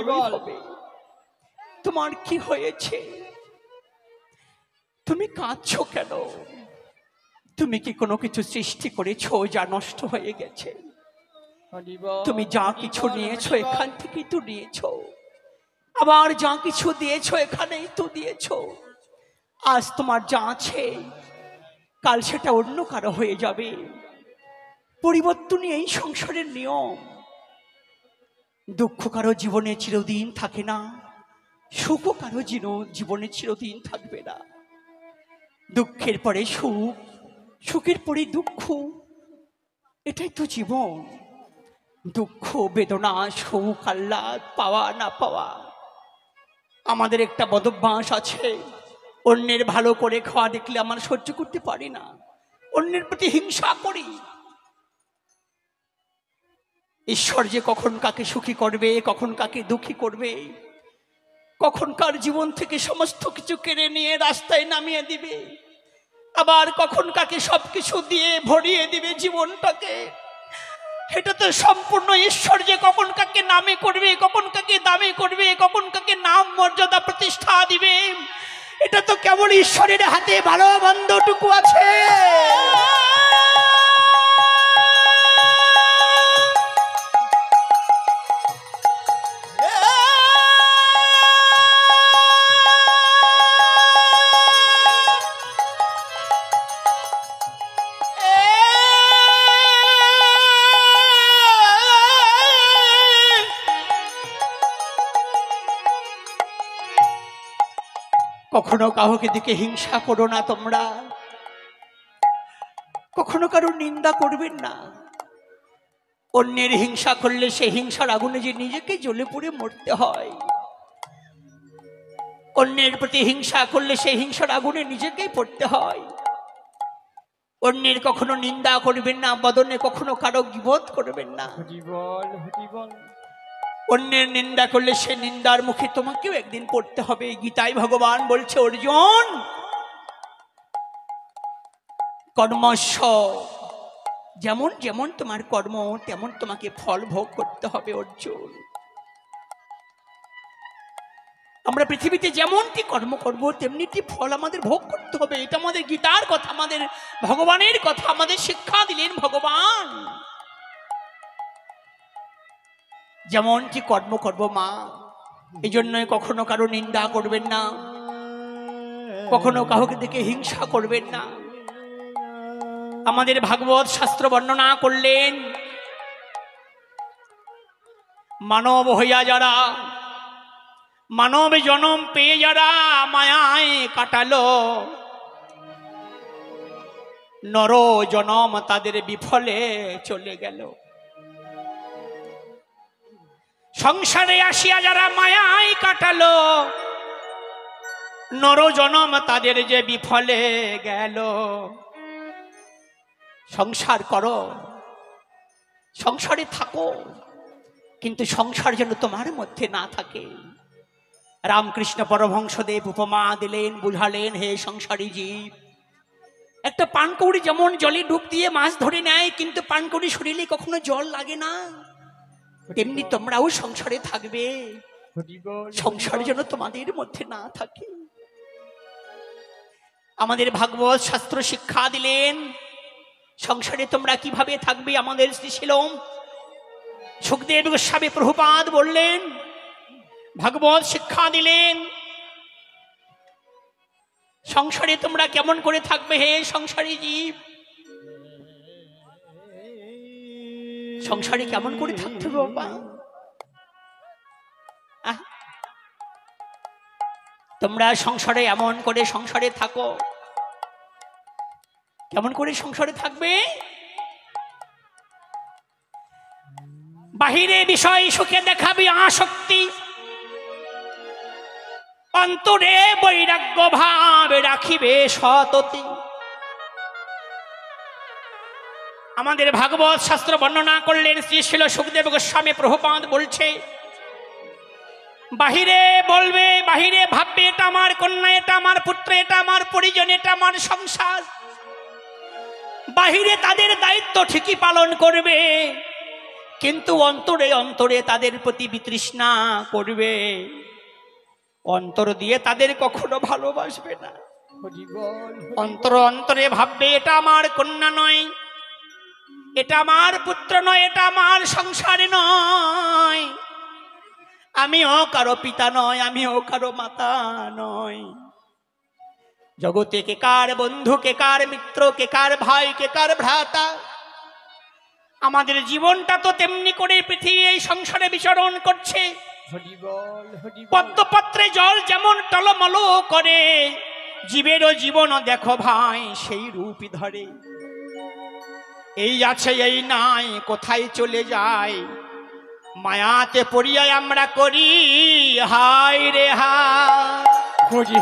ভালোই হবে। তোমার কি হয়েছে? তুমি কাঁদছো কেন? তুমি কি কোনো কিছু সৃষ্টি করেছো যা নষ্ট হয়ে গেছে? তুমি যা কিছু নিয়েছো এখান থেকেই তো নিয়েছো, আবার যা কিছু দিয়েছো এখানেই তো দিয়েছো। আজ তোমার যা আছে কাল সেটা অন্য কারো হয়ে যাবে। পরিবর্তনই এই সংসারের নিয়ম। দুঃখ কারো জীবনে চিরদিন থাকে না, সুখও কারো জীবনে চিরদিন থাকবে না। দুঃখের পরে সুখ, সুখের পরে দুঃখ, এটাই তো জীবন। দুঃখ, বেদনা, সুখ, আহ্লাদ, পাওয়া না পাওয়া। আমাদের একটা বদভ্যাস আছে, অন্যের ভালো করে খাওয়া দেখলে আমরা সহ্য করতে পারি না, অন্যের প্রতি হিংসা করি। ঈশ্বর যে কখন কাকে সুখী করবে, কখন কাকে দুঃখী করবে, কখন কার জীবন থেকে সমস্ত কিছু কেড়ে নিয়ে রাস্তায় নামিয়ে দিবে, আবার কখন কাকে সবকিছু দিয়ে ভরিয়ে দিবে জীবনটাকে, এটা তো সম্পূর্ণ ঈশ্বর যে কখন কাকে নামে করবে, কখন কাকে দামে করবে, কখন কাকে নাম মর্যাদা প্রতিষ্ঠা দিবে, এটা তো কেবল ঈশ্বরের হাতে ভালো মন্দটুকু আছে। কখনো কাউকে দিকে হিংসা করো না তোমরা, কখনো কারো নিন্দা করবেন না। অন্যের হিংসা করলে সেই হিংসার আগুনে যে নিজেকে জ্বলে পুড়ে মরতে হয়, অন্যের প্রতি হিংসা করলে সেই হিংসার আগুনে নিজেকেই পড়তে হয়। অন্যের কখনো নিন্দা করবেন না, বদনে কখনো কারো গীবত করবেন না। অন্যের নিন্দা করলে সে নিন্দার মুখে তোমাকেও একদিন পড়তে হবে। গীতায় ভগবান বলছে, অর্জুন কর্মস্য, যেমন যেমন তোমার কর্ম তেমন তোমাকে ফল ভোগ করতে হবে অর্জুন। আমরা পৃথিবীতে যেমনটি কর্ম করব তেমনিটি ফল আমাদের ভোগ করতে হবে। এটা আমাদের গীতার কথা, আমাদের ভগবানের কথা, আমাদের শিক্ষা দিলেন ভগবান। যেমনটি কর্ম করব মা, এই জন্যই কখনো কারো নিন্দা করবেন না, কখনো কাউকে দেখে হিংসা করবেন না। আমাদের ভাগবত শাস্ত্র বর্ণনা করলেন, মানব হইয়া যারা, মানব জনম পেয়ে যারা মায়ায় কাটালো, নর জনম তাদের বিফলে চলে গেল। সংসারে আসিয়া যারা মায়ায় কাটালো, নর জনম তাদের যে বিফলে গেল। সংসার করো, সংসারে থাকো, কিন্তু সংসার যেন তোমার মধ্যে না থাকে। রামকৃষ্ণ পরমহংসদেব উপমা দিলেন, বুঝালেন, হে সংসারী জীব, একটা পানকৌড়ি যেমন জলে ডুব দিয়ে মাছ ধরে নেয়, কিন্তু পানকৌড়ি শরীরে কখনো জল লাগে না, তেমনি তোমরাও সংসারে থাকবে, সংসার যেন তোমাদের মধ্যে না থাকে। আমাদের ভাগবত শাস্ত্র শিক্ষা দিলেন, সংসারে তোমরা কিভাবে থাকবে। আমাদের শ্রীশীল সুখদেব গোস্বামী প্রভুপাদ বললেন, ভাগবত শিক্ষা দিলেন, সংসারে তোমরা কেমন করে থাকবে হে সংসারী জীব। সংসারে কেমন করে থাকতে হবে বাবা? তোমরা সংসারে এমন করে সংসারে থাকো। কেমন করে সংসারে থাকবে? বাহিরে বিষয় সুখে দেখাবে আসক্তি, অন্তরে বৈরাগ্য ভাব রাখিবে সততি। আমাদের ভাগবত শাস্ত্র বর্ণনা করলেন শ্রীশীল সুখদেব গোস্বামী প্রভুপাদ বলছে, বাহিরে বলবে, বাহিরে ভাববে এটা আমার কন্যা, এটা আমার পুত্র, এটা আমার পরিজন, এটা আমার সংসার। বাহিরে তাদের দায়িত্ব ঠিকই পালন করবে, কিন্তু অন্তরে অন্তরে তাদের প্রতি বিতৃষ্ণা করবে, অন্তর দিয়ে তাদের কখনো ভালোবাসবে না। অন্তর অন্তরে ভাববে এটা আমার কন্যা নয়, এটা আমার পুত্র নয়, এটা আমার সংসার নয়, আমিও কারো পিতা নয়, আমিও কারো মাতা নয়। জগতে কে কার বন্ধু, কে কার মিত্র, কে কার ভাই, কে কার ভ্রাতা। আমাদের জীবনটা তো তেমনি করে পৃথিবী এই সংসারে বিচরণ করছে। পদ্মপত্রে জল যেমন টলমল করে, জীবেরও জীবনও দেখো ভাই সেই রূপই ধরে। এই আছে এই নাই, কোথায় চলে যায়, মায়াতে পড়িয়া আমরা করি হায় রে হায়, করি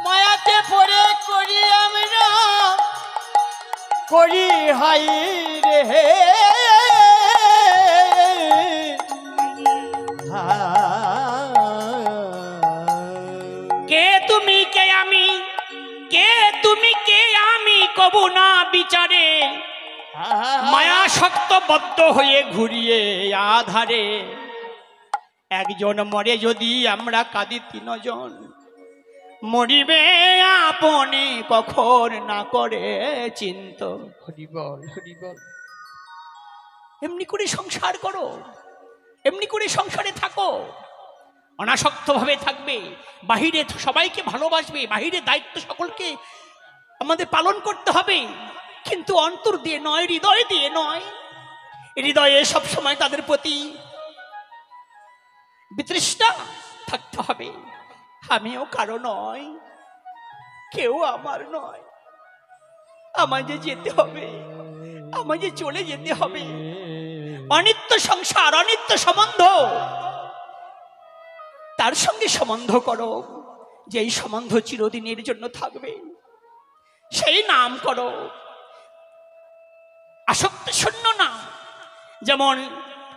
মায়াতে পড়ে করি আমরা করি হায় রে কে তুমি কে আমি, কে তুমি কে আমি কবু না বিচারে, মায়া শক্ত বদ্ধ হয়ে ঘুরিয়ে আধারে। একজন মরে যদি আমরা কাঁদি তিনজন, মরিবে আপনি কখন না করে চিন্ত। হরিবল হরিবল। এমনি করে সংসার করো, এমনি করে সংসারে থাকো, অনাসক্ত ভাবে থাকবে, বাহিরে সবাইকে ভালোবাসবে, বাহিরে দায়িত্ব সকলকে আমাদের পালন করতে হবে, কিন্তু অন্তর দিয়ে নয়, হৃদয় দিয়ে নয়। হৃদয়ে সবসময় তাদের প্রতি বিতৃষ্ণা থাকতে হবে। আমিও কারো নয়, কেউ আমার নয়, আমায় যে যেতে হবে, আমায় যে চলে যেতে হবে। অনিত্য সংসার, অনিত্য সম্বন্ধ, তার সঙ্গে সম্বন্ধ করো যেই সম্বন্ধ চিরদিনের জন্য থাকবে, সেই নাম করো। আসক্তি শূন্য নাম, যেমন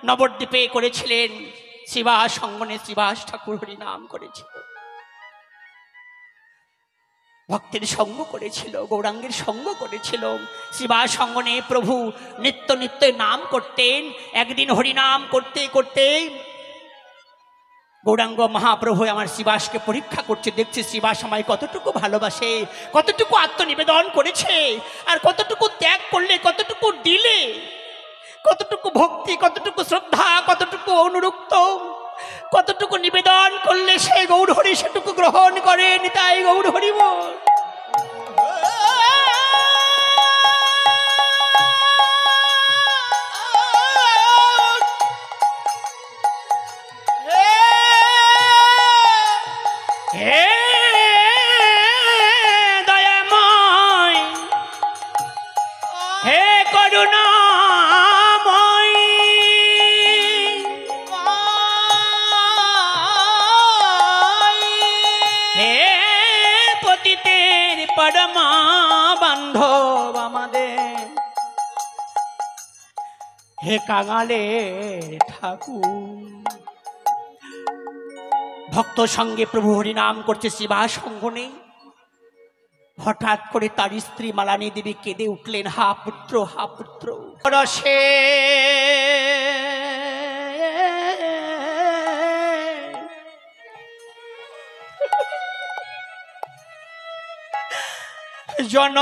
নবদ্বীপে করেছিলেন শ্রীবাস অঙ্গনে, শ্রীবাস ঠাকুর হরি নাম করেছিল, ভক্তের সঙ্গ করেছিল, গৌরাঙ্গের সঙ্গ করেছিল। শ্রীবাস অঙ্গনে প্রভু নিত্য নিত্য নাম করতেন। একদিন হরিনাম করতে করতে গৌরাঙ্গ মহাপ্রভু আমার শ্রীবাসকে পরীক্ষা করছে, দেখছে শ্রীবাস আমায় কতটুকু ভালোবাসে, কতটুকু আত্মনিবেদন করেছে, আর কতটুকু ত্যাগ করলে, কতটুকু দিলে, কতটুকু ভক্তি, কতটুকু শ্রদ্ধা, কতটুকু অনুরক্ত, কতটুকু নিবেদন করলে সে গৌর হরি সেটুকু গ্রহণ করেন। তাই গৌর হরি বল। দয়াময় হে করুণাময়, হে পতিতের পরমা বান্ধব আমাদের, হে কাঙালের ঠাকুর। ভক্ত সঙ্গে প্রভু হরিনাম করছে শ্রীবাস অঙ্গনে। হঠাৎ করে তার স্ত্রী মালানী দেবী কেঁদে উঠলেন, হা পুত্র, হা পুত্র। রসে জন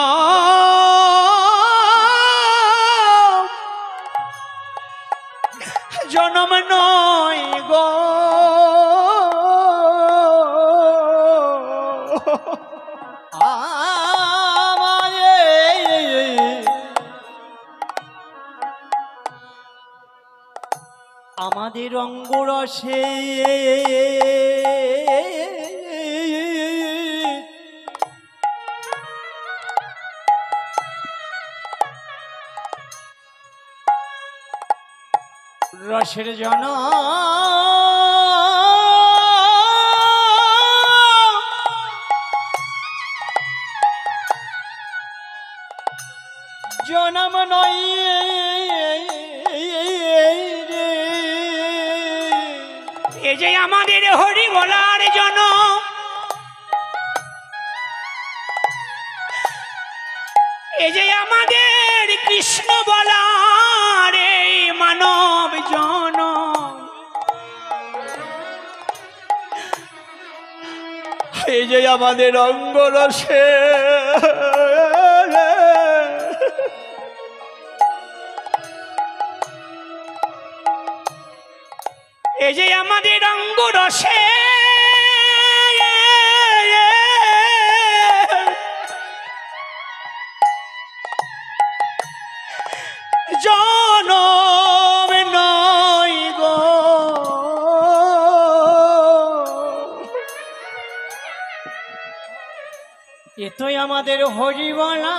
জনম নয় গো, আমাদের অঙ্গরসে রসের জন জনম নয় এ যে আমাদের হরি বলার জনম, এই যে আমাদের কৃষ্ণ বলার এই মানব জনম, এই যে আমাদের অঙ্গরসে এই যে আমাদের অঙ্গরসে জনম নয় গো, এতই আমাদের হরিবলা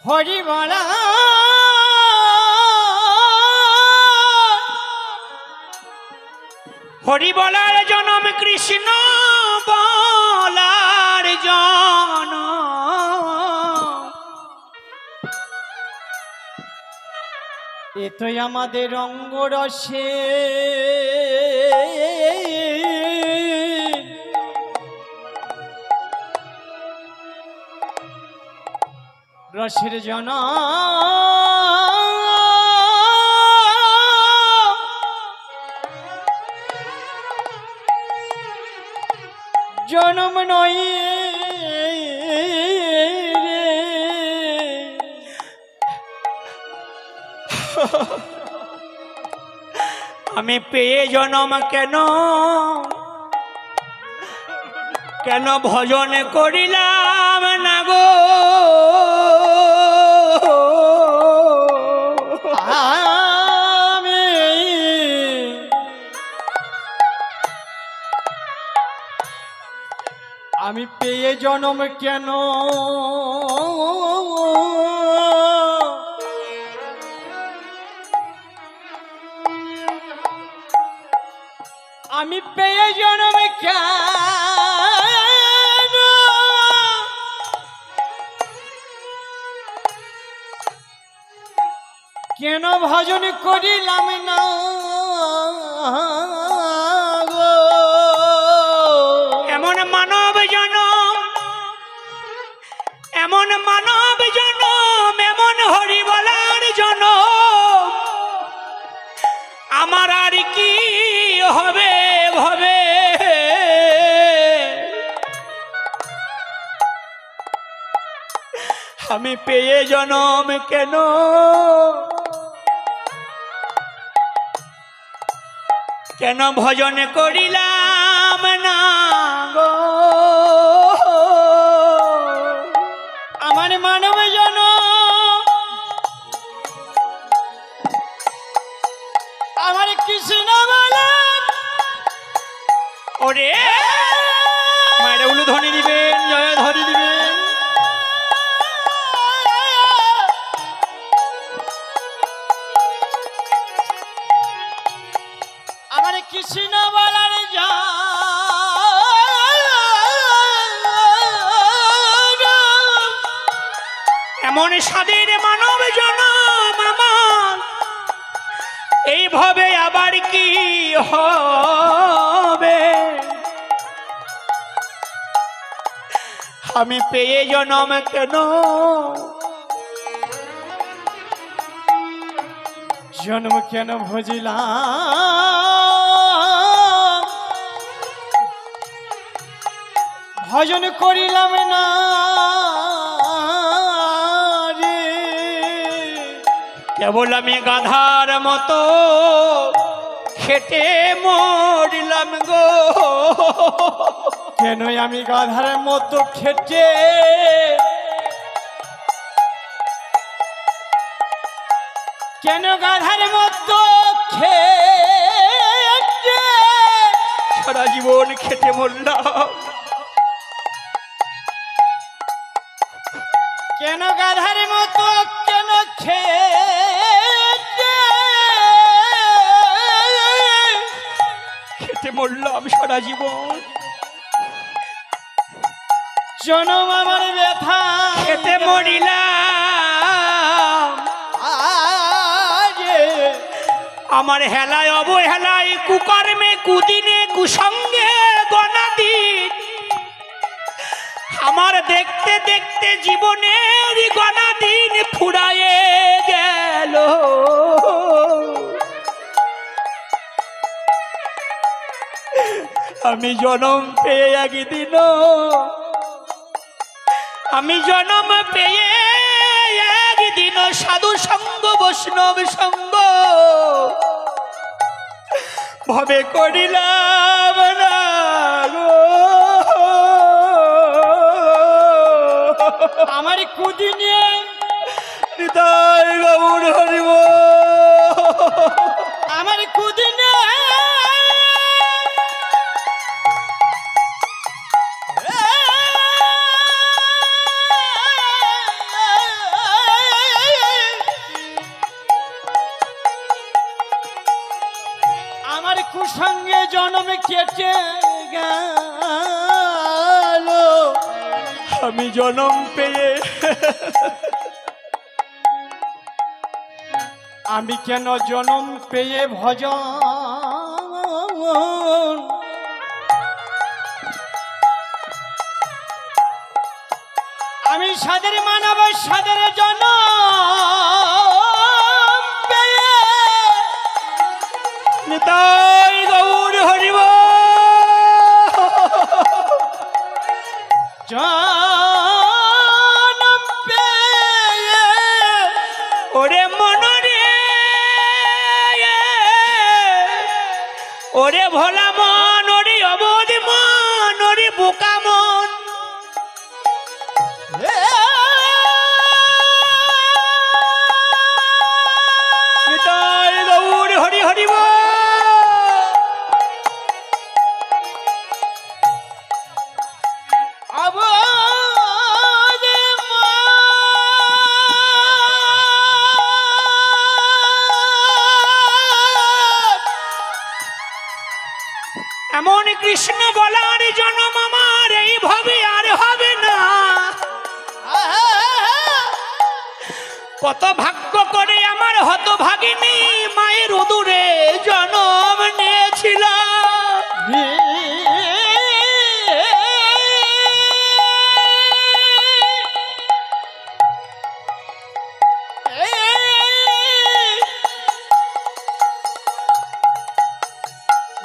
হরিবলা হরি বলার জনম, কৃষ্ণ বলার জনম। এতই আমাদের অঙ্গরসে রসের জনম নয় রে। আমি পেয়ে জনম কেন, কেন ভজন করিলাম না গো, আমি পেয়ে জনম কেন, আমি পেয়ে জনম কেন, কেন ভজন করিলাম না গো। এমন মানব জনম, এমন মানব জনম, এমন হরি বলার জনম আমার আর কি হবে ভবে। আমি পেয়ে জনম কেন, কেন ভজন করিলাম না গো। আমার মানব জনম, আমার কৃষ্ণ বলে ওরে মায়ের উলু ধ্বনি দিবেন, জয় ধ্বনি দিবেন। আমার কৃষ্ণ বলার এমন স্বাদের মানব জনম আমার, এইভাবে আবার কি হবে। আমি পেয়ে জনম কেন, জন্ম কেন ভজিলাম, ভজন করিলাম না রে। কেবল আমি গাধার মতো খেটে মরিলাম গো। কেন আমি গাধার মতো খেটে, কেন গাধার মতো খেটে সারা জীবন খেটে মরলাম। কেন গাধার মতো কেন খেটে খেটে মরলাম সারা জীবন। জনম আমার ব্যথা খেটে মরিলাম, আমার হেলায় অবহেলায় কুকর্মে কুদিনে কুসঙ্গে গণা দেখতে জীবনের গণা দিন ফুরায়ে গেল। আমি জনম পেয়ে একদিন, আমি জনম পেয়ে একদিন সাধু সঙ্গ বৈষ্ণব সঙ্গ ভবে করিলাম না গো। আমার কুদিনে হৃদয় গৌর হরিব, আমার কুদিনে আমার কুসঙ্গে জন্মে কেটে গেল। আমি জনম পেয়ে আমি কেন জনম পেয়ে ভজন আমি সাদের মানব সাদের জনম পেয়ে নিতাই গৌর হরিব, জনম পেয়ে ওরে মনরে, ওরে ভোলা মন, ওরে অবোধ মন, ওরে বোকা মন, নিতাই গৌর হরি হরিব। এমন কৃষ্ণ বলার জন্ম আমার এইভাবে আর হবে না। কত ভাগ্য করে আমার হতভাগিনী মায়ের উদরে জন্ম নিয়েছিল।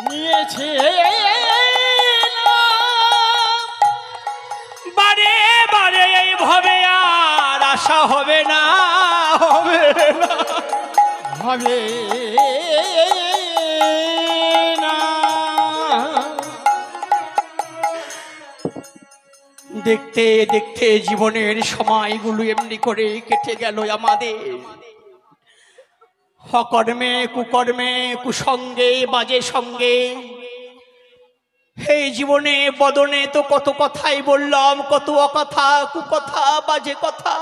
নিয়েছে বারে বারে এইভাবে আর আশা হবে না, হবে না, হবে না। দেখতে দেখতে জীবনের সময়গুলো এমনি করে কেটে গেল আমাদের। অকর্মে কুকর্মে কুসঙ্গে বাজে সঙ্গে এই জীবনে বদনে তো কত কথাই বললাম, কত অকথা কুকথা বাজে কথা,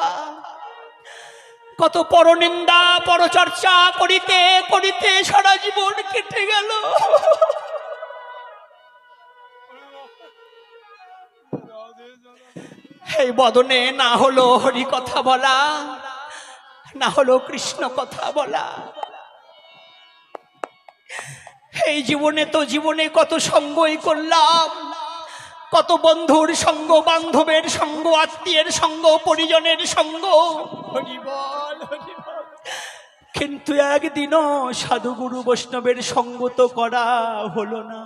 কত পরনিন্দা পরচর্চা করিতে করিতে সারা জীবন কেটে গেল। এই বদনে না হলো হরি কথা বলা, না হলো কৃষ্ণ কথা বলা। এই জীবনে তো জীবনে কত সঙ্গই করলাম, কত বন্ধুর সঙ্গ, বান্ধবের সঙ্গ, আত্মীয়ের সঙ্গ, পরিজনের সঙ্গ, কিন্তু একদিনও সাধুগুরু বৈষ্ণবের সঙ্গ তো করা হলো না।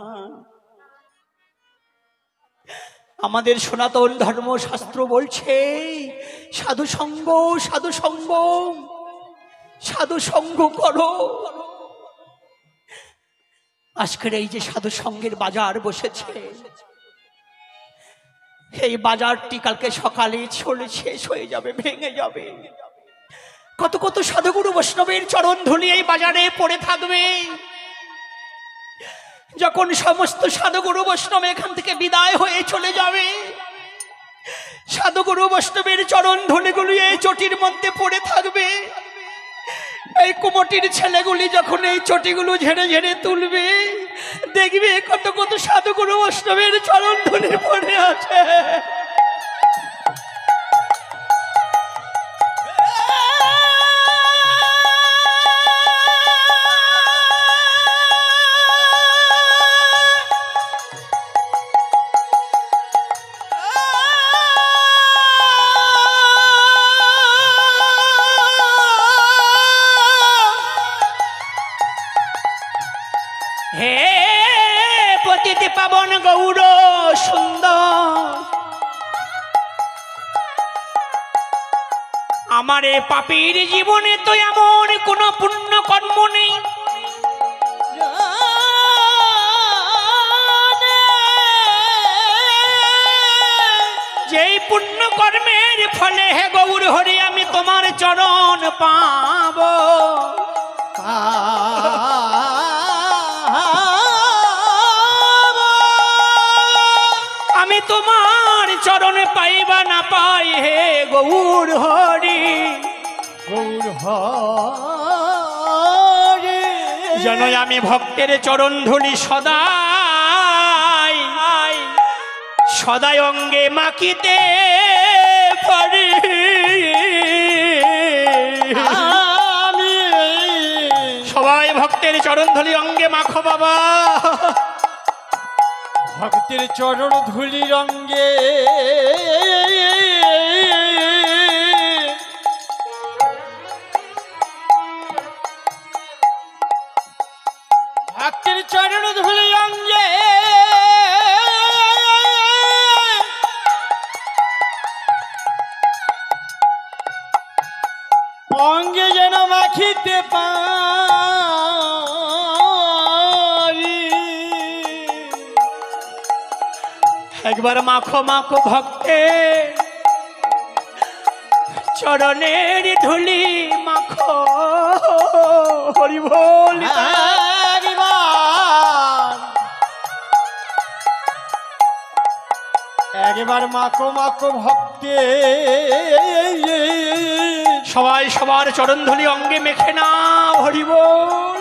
আমাদের সনাতন ধর্মশাস্ত্র বলছে সাধু সঙ্গ, সাধু সঙ্গ, সাধু সঙ্গ করো। আজকের এই যে সাধু সঙ্গের বাজার বসেছে, এই বাজারটি কালকে সকালে চলে শেষ হয়ে যাবে, ভেঙে যাবে। কত কত সাধুগুরু বৈষ্ণবের চরণ ধুলি এই বাজারে পড়ে থাকবে। যখন সমস্ত সাধুগুরু বৈষ্ণব এখান থেকে বিদায় হয়ে চলে যাবে, সাধুগুরু বৈষ্ণবের চরণ ধুলিগুলি এই চটির মধ্যে পড়ে থাকবে। এই কুমটির ছেলেগুলি যখন এই চটিগুলো ঝেড়ে ঝেড়ে তুলবে, দেখবে কত কত সাধুগুরু বৈষ্ণবের চরণ ধুলি পড়ে আছে। পাবন গৌর সুন্দর, আমার এ পাপীর জীবনে তো এমন কোন পুণ্য কর্ম নেই যেই পুণ্য কর্মের ফলে হে গৌর হরি আমি তোমার চরণ পাব। আমি তোমার চরণে পাইবা না পাই হে গৌর হরি। গৌর হরি যেন আমি ভক্তের চরণ ধুলি সদাই সদাই অঙ্গে মাখিতে পারি। আমি সবাই ভক্তের চরণ ধুলি অঙ্গে মাখো বাবা। ভক্তের চরণ ধুলি রঙ্গে ভক্তের চরণ ধুলি রঙ্গে অঙ্গে যেন মাখিতে পারি। একবার মাখো মাখো ভক্তে চরণের ধুলি মাখো হরি বল। একবার মাকো মাকো ভক্তে সবাই সবার চরণ ধুলি অঙ্গে মেখে না হরি বল।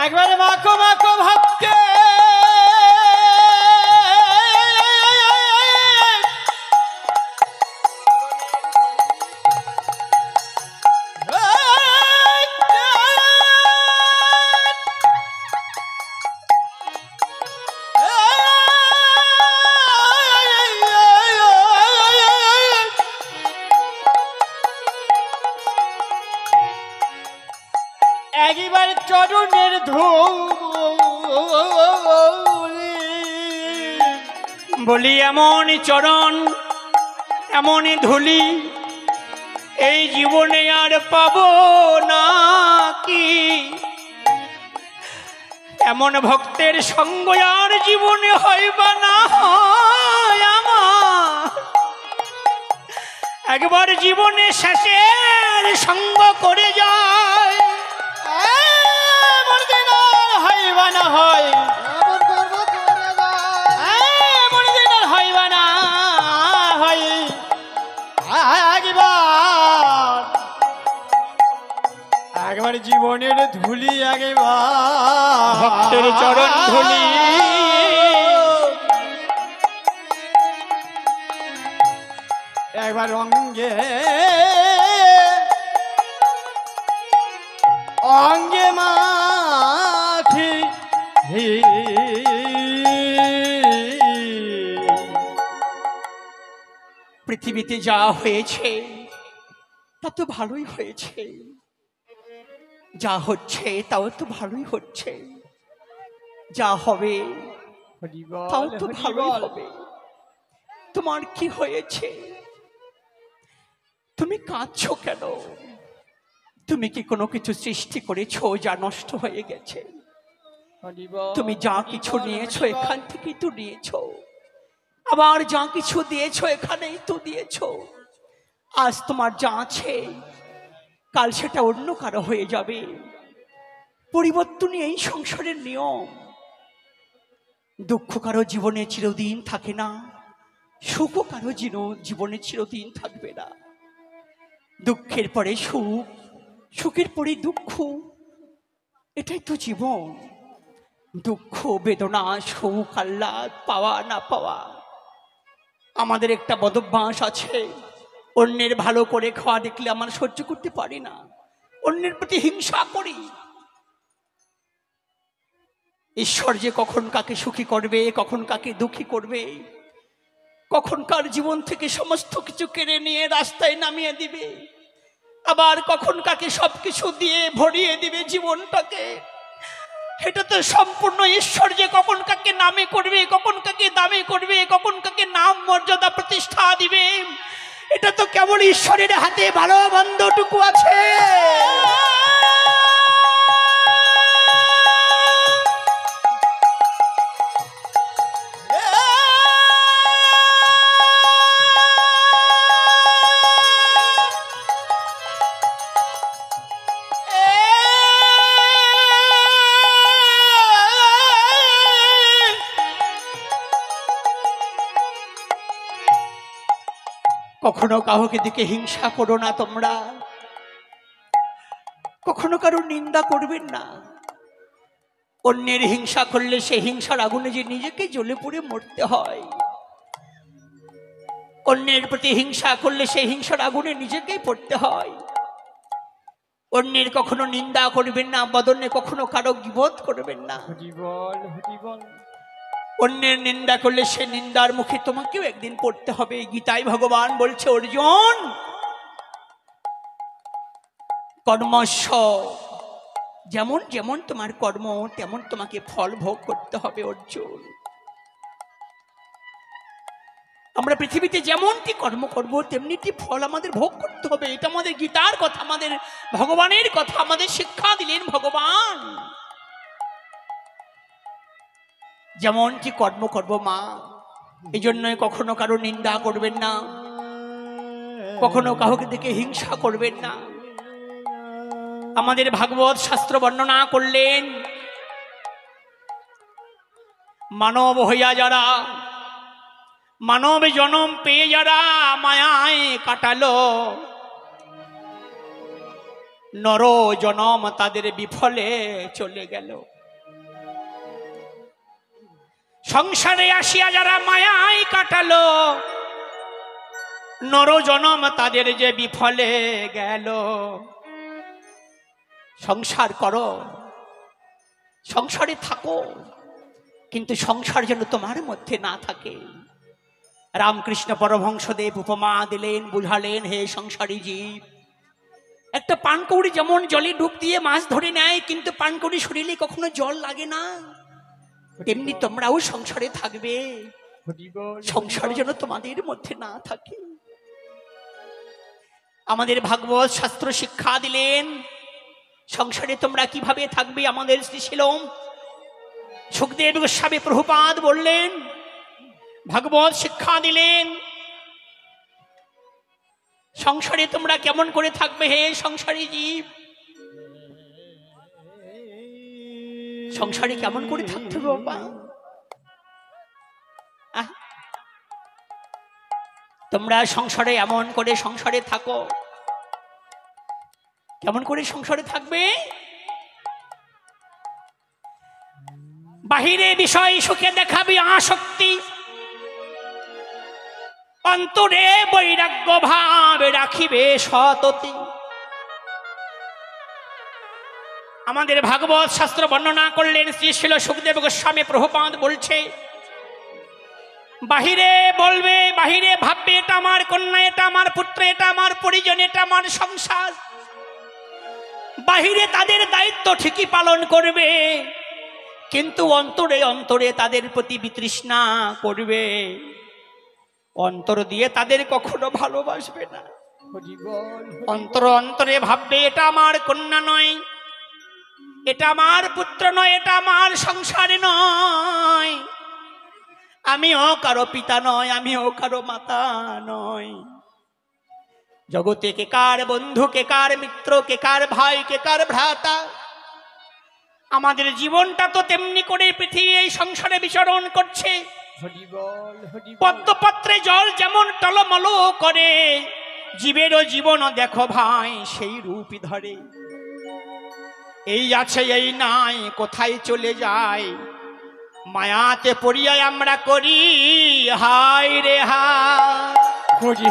একবার মাকো মাকো ভক্তে একবার চরণের ধুলি বলি এমন চরণ এমন ধুলি এই জীবনে আর পাবো না কি? এমন ভক্তের সঙ্গ আর জীবনে হইবা না হয় আমার। একবার জীবনে শেষের সঙ্গ করে যায় হইবা না হয় মনদিনের হইবা না হয়। একবার জীবনের ধুলি একবার ভক্তের চরণ ধুলি একবার অঙ্গে অঙ্গে মাখি পৃথিবীতে যা হয়েছে তা তো ভালোই হয়েছে, যা হচ্ছে তাও তো ভালোই হচ্ছে, যা হবে তাও তো ভালোই হবে। তোমার কি হয়েছে? তুমি কাঁদছো কেন? তুমি কি কোনো কিছু সৃষ্টি করেছো যা নষ্ট হয়ে গেছে? তুমি যা কিছু নিয়েছো এখান থেকেই তো নিয়েছো, আবার যা কিছু দিয়েছো এখানেই তো দিয়েছো। আজ তোমার যা আছে কাল সেটা অন্য কারো হয়ে যাবে। পরিবর্তনই এই সংসারের নিয়ম। দুঃখ কারো জীবনে চিরদিন থাকে না, সুখও কারো জীবনে চিরদিন থাকবে না। দুঃখের পরে সুখ, সুখের পরে দুঃখ, এটাই তো জীবন। দুঃখ বেদনা সুখ আহ্লাদ পাওয়া না পাওয়া। আমাদের একটা বদভ্যাস আছে, অন্যের ভালো করে খাওয়া দেখলে আমার সহ্য করতে পারি না, অন্যের প্রতি হিংসা করি। ঈশ্বর যে কখন কাকে সুখী করবে, কখন কাকে দুঃখী করবে, কখন কার জীবন থেকে সমস্ত কিছু কেড়ে নিয়ে রাস্তায় নামিয়ে দিবে, আবার কখন কাকে সবকিছু দিয়ে ভরিয়ে দিবে জীবনটাকে। এটা তো সম্পূর্ণ ঈশ্বর যে কখন কাকে নামে করবে, কখন কাকে দামে করবে, কখন কাকে নাম মর্যাদা প্রতিষ্ঠা দিবে, এটা তো কেবল ঈশ্বরের হাতে ভালো মন্দটুকু আছে। কখনো কাউকে দিকে হিংসা করো না তোমরা, কখনো কারো নিন্দা করবেন না। অন্যের হিংসা করলে সেই হিংসার আগুনে যে নিজেকে জ্বলে পুড়ে মরতে হয়, অন্যের প্রতি হিংসা করলে সেই হিংসার আগুনে নিজেকেই পড়তে হয়। অন্যের কখনো নিন্দা করবেন না, বদনে কখনো কারো গীবত করবেন না। অন্যের নিন্দা করলে সে নিন্দার মুখে তোমাকেও একদিন পড়তে হবে। গীতায় ভগবান বলছে, অর্জুন কর্মস্য, যেমন যেমন তোমার কর্ম তেমন তোমাকে ফল ভোগ করতে হবে। অর্জুন, আমরা পৃথিবীতে যেমনটি কর্ম করব তেমনিটি ফল আমাদের ভোগ করতে হবে। এটা আমাদের গীতার কথা, আমাদের ভগবানের কথা, আমাদের শিক্ষা দিলেন ভগবান। যেমনটি কর্ম করব মা, এই জন্যই কখনো কারো নিন্দা করবেন না, কখনো কাউকে দেখে হিংসা করবেন না। আমাদের ভাগবত শাস্ত্র বর্ণনা করলেন, মানব হইয়া যারা, মানব জনম পেয়ে যারা মায়ায় কাটালো, নর জনম তাদের বিফলে চলে গেল। সংসারে আসিয়া যারা মায়ায় কাটালো, নর জনম তাদের যে বিফলে গেল। সংসার করো, সংসারে থাকো, কিন্তু সংসার যেন তোমার মধ্যে না থাকে। রামকৃষ্ণ পরমহংসদেব উপমা দিলেন, বুঝালেন, হে সংসারী জীব, একটা পানকৌড়ি যেমন জলে ডুব দিয়ে মাছ ধরে নেয়, কিন্তু পানকৌড়ি শরীরে কখনো জল লাগে না, তেমনি তোমরাও সংসারে থাকবে, সংসার যেন তোমাদের মধ্যে না থাকে। আমাদের ভাগবত শাস্ত্র শিক্ষা দিলেন, সংসারে তোমরা কিভাবে থাকবে। আমাদের শ্রীশিল সুখদেব গোস্বামী প্রভুপাদ বললেন, ভাগবত শিক্ষা দিলেন, সংসারে তোমরা কেমন করে থাকবে হে সংসারী জীব। সংসারে কেমন করে থাকতে হবে বাবা? তোমরা সংসারে এমন করে সংসারে থাকো। কেমন করে সংসারে থাকবে? বাহিরে বিষয় সুখে দেখাবি আসক্তি, অন্তরে বৈরাগ্য ভাব রাখিবে সততি। আমাদের ভাগবত শাস্ত্র বর্ণনা করলেন শ্রীশিল সুখদেব গোস্বামী প্রভুপাদ বলছে, বাহিরে বলবে, বাহিরে ভাববে এটা আমার কন্যা, এটা আমার পুত্র, এটা আমার পরিজন, এটা আমার সংসার। বাহিরে তাদের দায়িত্ব ঠিকই পালন করবে, কিন্তু অন্তরে অন্তরে তাদের প্রতি বিতৃষ্ণা করবে, অন্তর দিয়ে তাদের কখনো ভালোবাসবে না। অন্তর অন্তরে ভাববে এটা আমার কন্যা নয়, এটা আমার পুত্র নয়, এটা আমার সংসার নয়, আমিও কারো পিতা নয়, আমিও কারো মাতা নয়। জগতে কে কার বন্ধু, কে কার মিত্র, কে কার ভাই, কে কার ভ্রাতা। আমাদের জীবনটা তো তেমনি করে পৃথিবী এই সংসারে বিচরণ করছে। পদ্মপত্রে জল যেমন টলমল করে, জীবেরও জীবনও দেখো ভাই সেই রূপই ধরে। এই আছে এই নাই, কোথায় চলে যায়, মায়াতে পড়িয়া আমরা করি হায় রে হায়, করি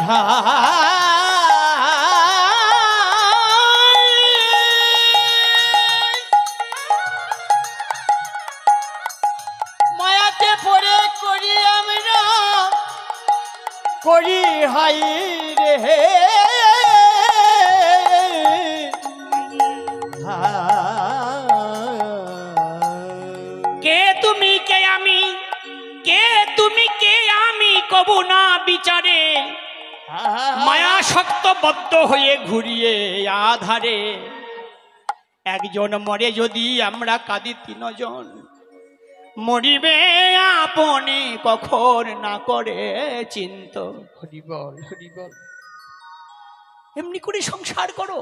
মায়াতে পড়ে করি আমরা করি হাই রে কবু না বিচারে, মায়া শক্তবদ্ধ হয়ে ঘুরিয়ে আধারে। একজন মরে যদি আমরা কাঁদি তিনজন, মরিবে আপনি কখন না করে চিন্ত। হরি বল, হরি বল। এমনি করে সংসার করো,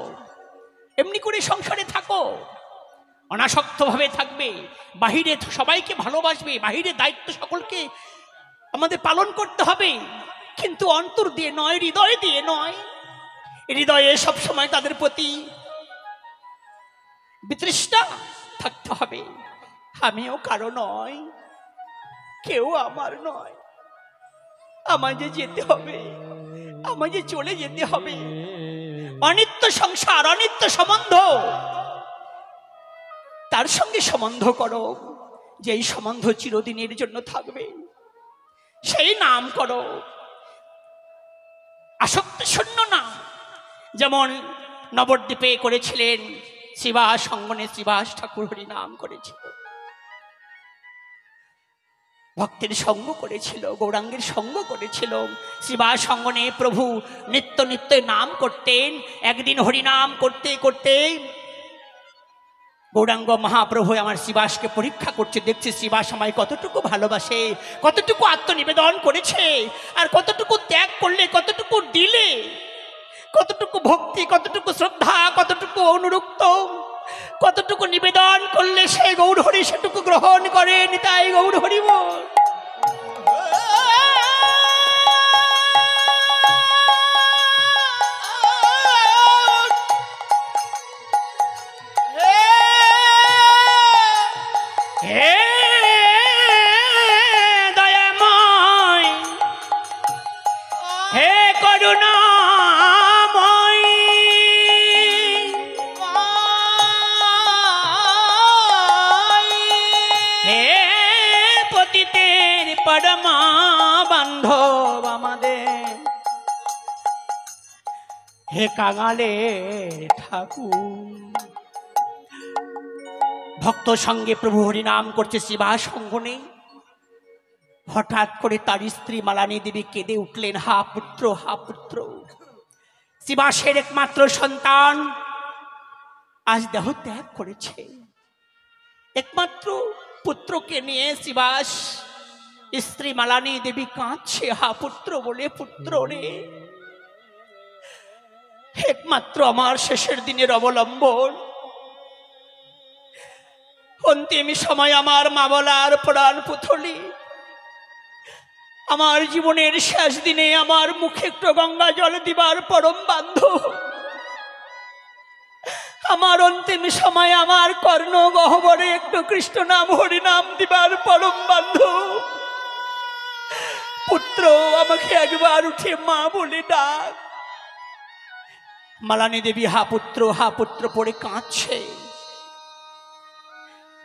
এমনি করে সংসারে থাকো, অনাসক্ত ভাবে থাকবে। বাহিরে সবাইকে ভালোবাসবে, বাহিরে দায়িত্ব সকলকে আমাদের পালন করতে হবে, কিন্তু অন্তর দিয়ে নয়, হৃদয় দিয়ে নয়। হৃদয়ে সবসময় তাদের প্রতি বিতৃষ্ণা থাকতে হবে। আমিও কারো নয়, কেউ আমার নয়, আমায় যে যেতে হবে, আমায় যে চলে যেতে হবে। অনিত্য সংসার, অনিত্য সম্বন্ধ, তার সঙ্গে সম্বন্ধ করো যে এই সম্বন্ধ চিরদিনের জন্য থাকবে, সেই নাম করো। আসক্তি শূন্য নাম, যেমন নবদ্বীপে করেছিলেন শ্রীবাস অঙ্গনে, শ্রীবাস ঠাকুর হরি নাম করেছিল, ভক্তের সঙ্গ করেছিল, গৌরাঙ্গের সঙ্গ করেছিল। শ্রীবাস অঙ্গনে প্রভু নিত্য নিত্য নাম করতেন। একদিন হরিনাম করতে করতে গৌরাঙ্গ মহাপ্রভু আমার শ্রীবাসকে পরীক্ষা করছে, দেখছে শ্রীবাস আমায় কতটুকু ভালোবাসে, কতটুকু আত্মনিবেদন করেছে, আর কতটুকু ত্যাগ করলে, কতটুকু দিলে, কতটুকু ভক্তি, কতটুকু শ্রদ্ধা, কতটুকু অনুরক্ত, কতটুকু নিবেদন করলে সে গৌর হরি সেটুকু গ্রহণ করেন। তাই গৌর হরি বল। হে দয়াময়, হে করুণাময়, হে পতিতের পরমা বান্ধব আমাদের, হে কাঙালের ঠাকুর। ভক্ত সঙ্গে প্রভু হরিনাম করছে শ্রীবাস অঙ্গনে। হঠাৎ করে তার স্ত্রী মালানী দেবী কেঁদে উঠলেন, হা পুত্র, হা পুত্র। শ্রীবাসের একমাত্র সন্তান আজ দেহ ত্যাগ করেছে। একমাত্র পুত্রকে নিয়ে শ্রীবাস স্ত্রী মালানী দেবী কাঁদছে, হা পুত্র বলে, পুত্র রে, একমাত্র আমার শেষের দিনের অবলম্বন। অন্তিম সময় আমার মা বলার প্রাণ পুথলি, আমার জীবনের শেষ দিনে আমার মুখে একটু গঙ্গা জল দিবার পরম বান্ধব, আমার অন্তিম সময় আমার কর্ণ গহ্বরে একটু কৃষ্ণ নাম হরিনাম দিবার পরম বান্ধব। পুত্র, আমাকে একবার উঠে মা বলে ডাক। মালানী দেবী হা পুত্র পড়ে কাঁদছে।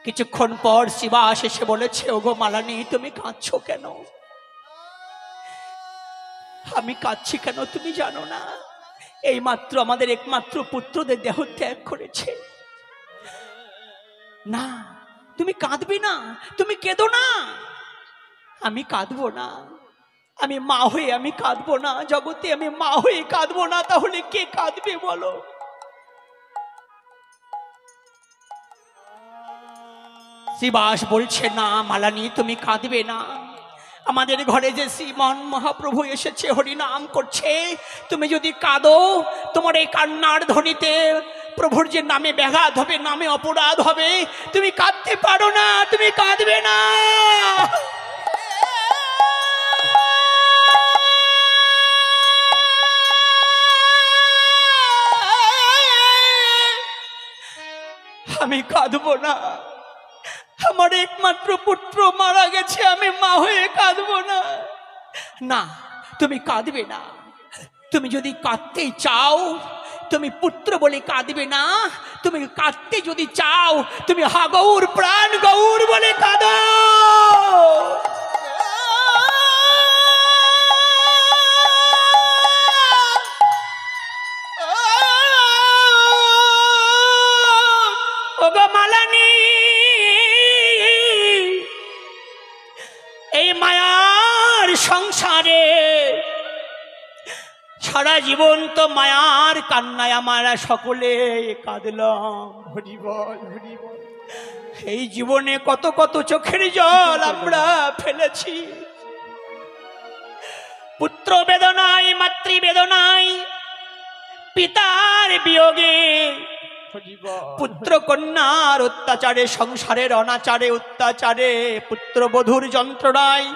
কিছুক্ষণ পর শ্রীবাস এসে বলেছে, ওগো মালানী, তুমি কাঁদছো কেন? আমি কাঁদছি কেন তুমি জানো না? এই মাত্র আমাদের একমাত্র পুত্রদের দেহ ত্যাগ করেছে। না, তুমি কাঁদবে না, তুমি কেঁদো না। আমি কাঁদবো না, আমি মা হয়ে আমি কাঁদবো না, জগতে আমি মা হয়ে কাঁদবো না, তাহলে কে কাঁদবে বলো? শ্রীবাস বলছে, না মালানী, তুমি কাঁদবে না। আমাদের ঘরে যে শ্রীমান মহাপ্রভু এসেছে, হরিনাম করছে, তুমি যদি কাঁদো, তোমার এই কান্নার ধ্বনিতে প্রভুর যে নামে ব্যাঘাত হবে, নামে অপরাধ হবে। তুমি কাঁদতে পারো না, তুমি কাঁদবে না। আমি কাঁদবো না, আমার একমাত্র পুত্র মারা গেছে, আমি মা হয়ে কাঁদবো না। না, তুমি কাঁদবে না। তুমি যদি কাঁদতে চাও, তুমি পুত্র বলে কাঁদবে না। তুমি কাঁদতে যদি চাও, তুমি হা গৌর, প্রাণ গৌর বলে কাঁদো। ওগো মালানী, এই মায়ার সংসারে সারা জীবন তো মায়ার কান্নায় আমরা সকলে কাঁদলাম। হরি বল হরি বল। এই জীবনে কত কত চোখের জল আমরা ফেলেছি। পুত্র বেদনায়, মাতৃ বেদনায়, পিতার বিয়োগে, হরি বল। পুত্র কন্যার অত্যাচারে, সংসারের অনাচারে অত্যাচারে, পুত্রবধূর যন্ত্রণায়,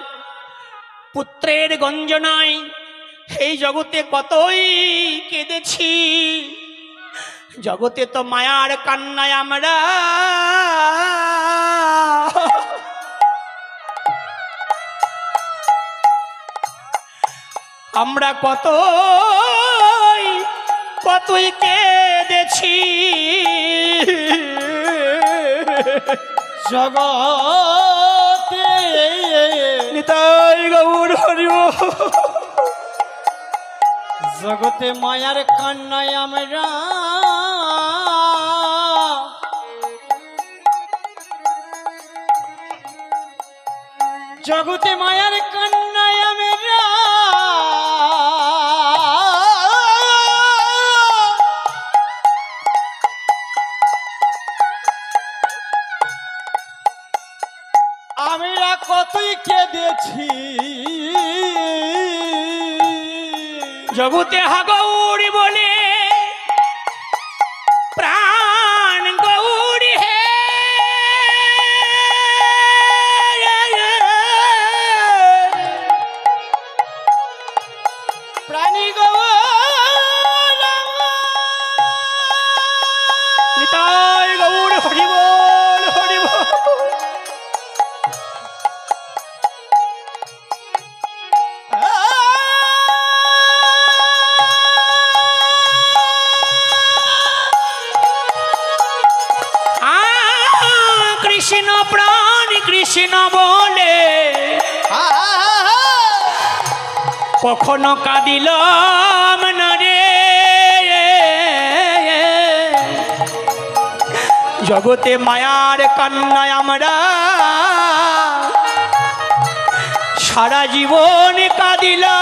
পুত্রের গঞ্জনায় এই জগতে কতই কেঁদেছি। জগতে তো মায়ার কান্নায় আমরা কতই কেঁদেছি। জগতে নিতাই গৌর হরি বল। জগতে মায়ার কান্নায় আমরা জগতে মায়ার কান্নায় আমরা আমরা কতই কেঁদেছি। জগতে হা গৌরী বলে প্রাণ গৌরী হে, প্রাণী গৌর নিতাই গৌর হরি বল হরি বল। কৃষ্ণ প্রাণ কৃষ্ণ বলে কখনো কাঁদিলাম না রে। জগতে মায়ার কান্নায় আমরা সারা জীবন কাঁদিলাম।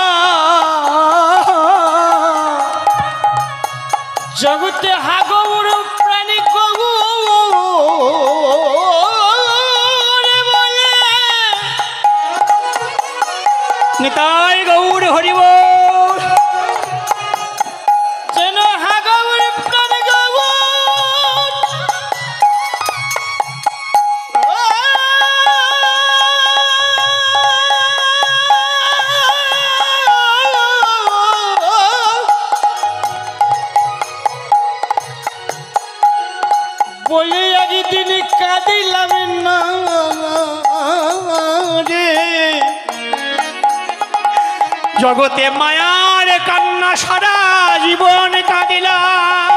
জগতে হাগৌর প্রাণী গৌর বলে নিতাই গৌর হরি বল। যেন হাগৌর প্রাণী গৌর বলে একদিন কাঁদিলাম না রে। জগতে মায়ার কান্না সারা জীবন কাঁদিলাম।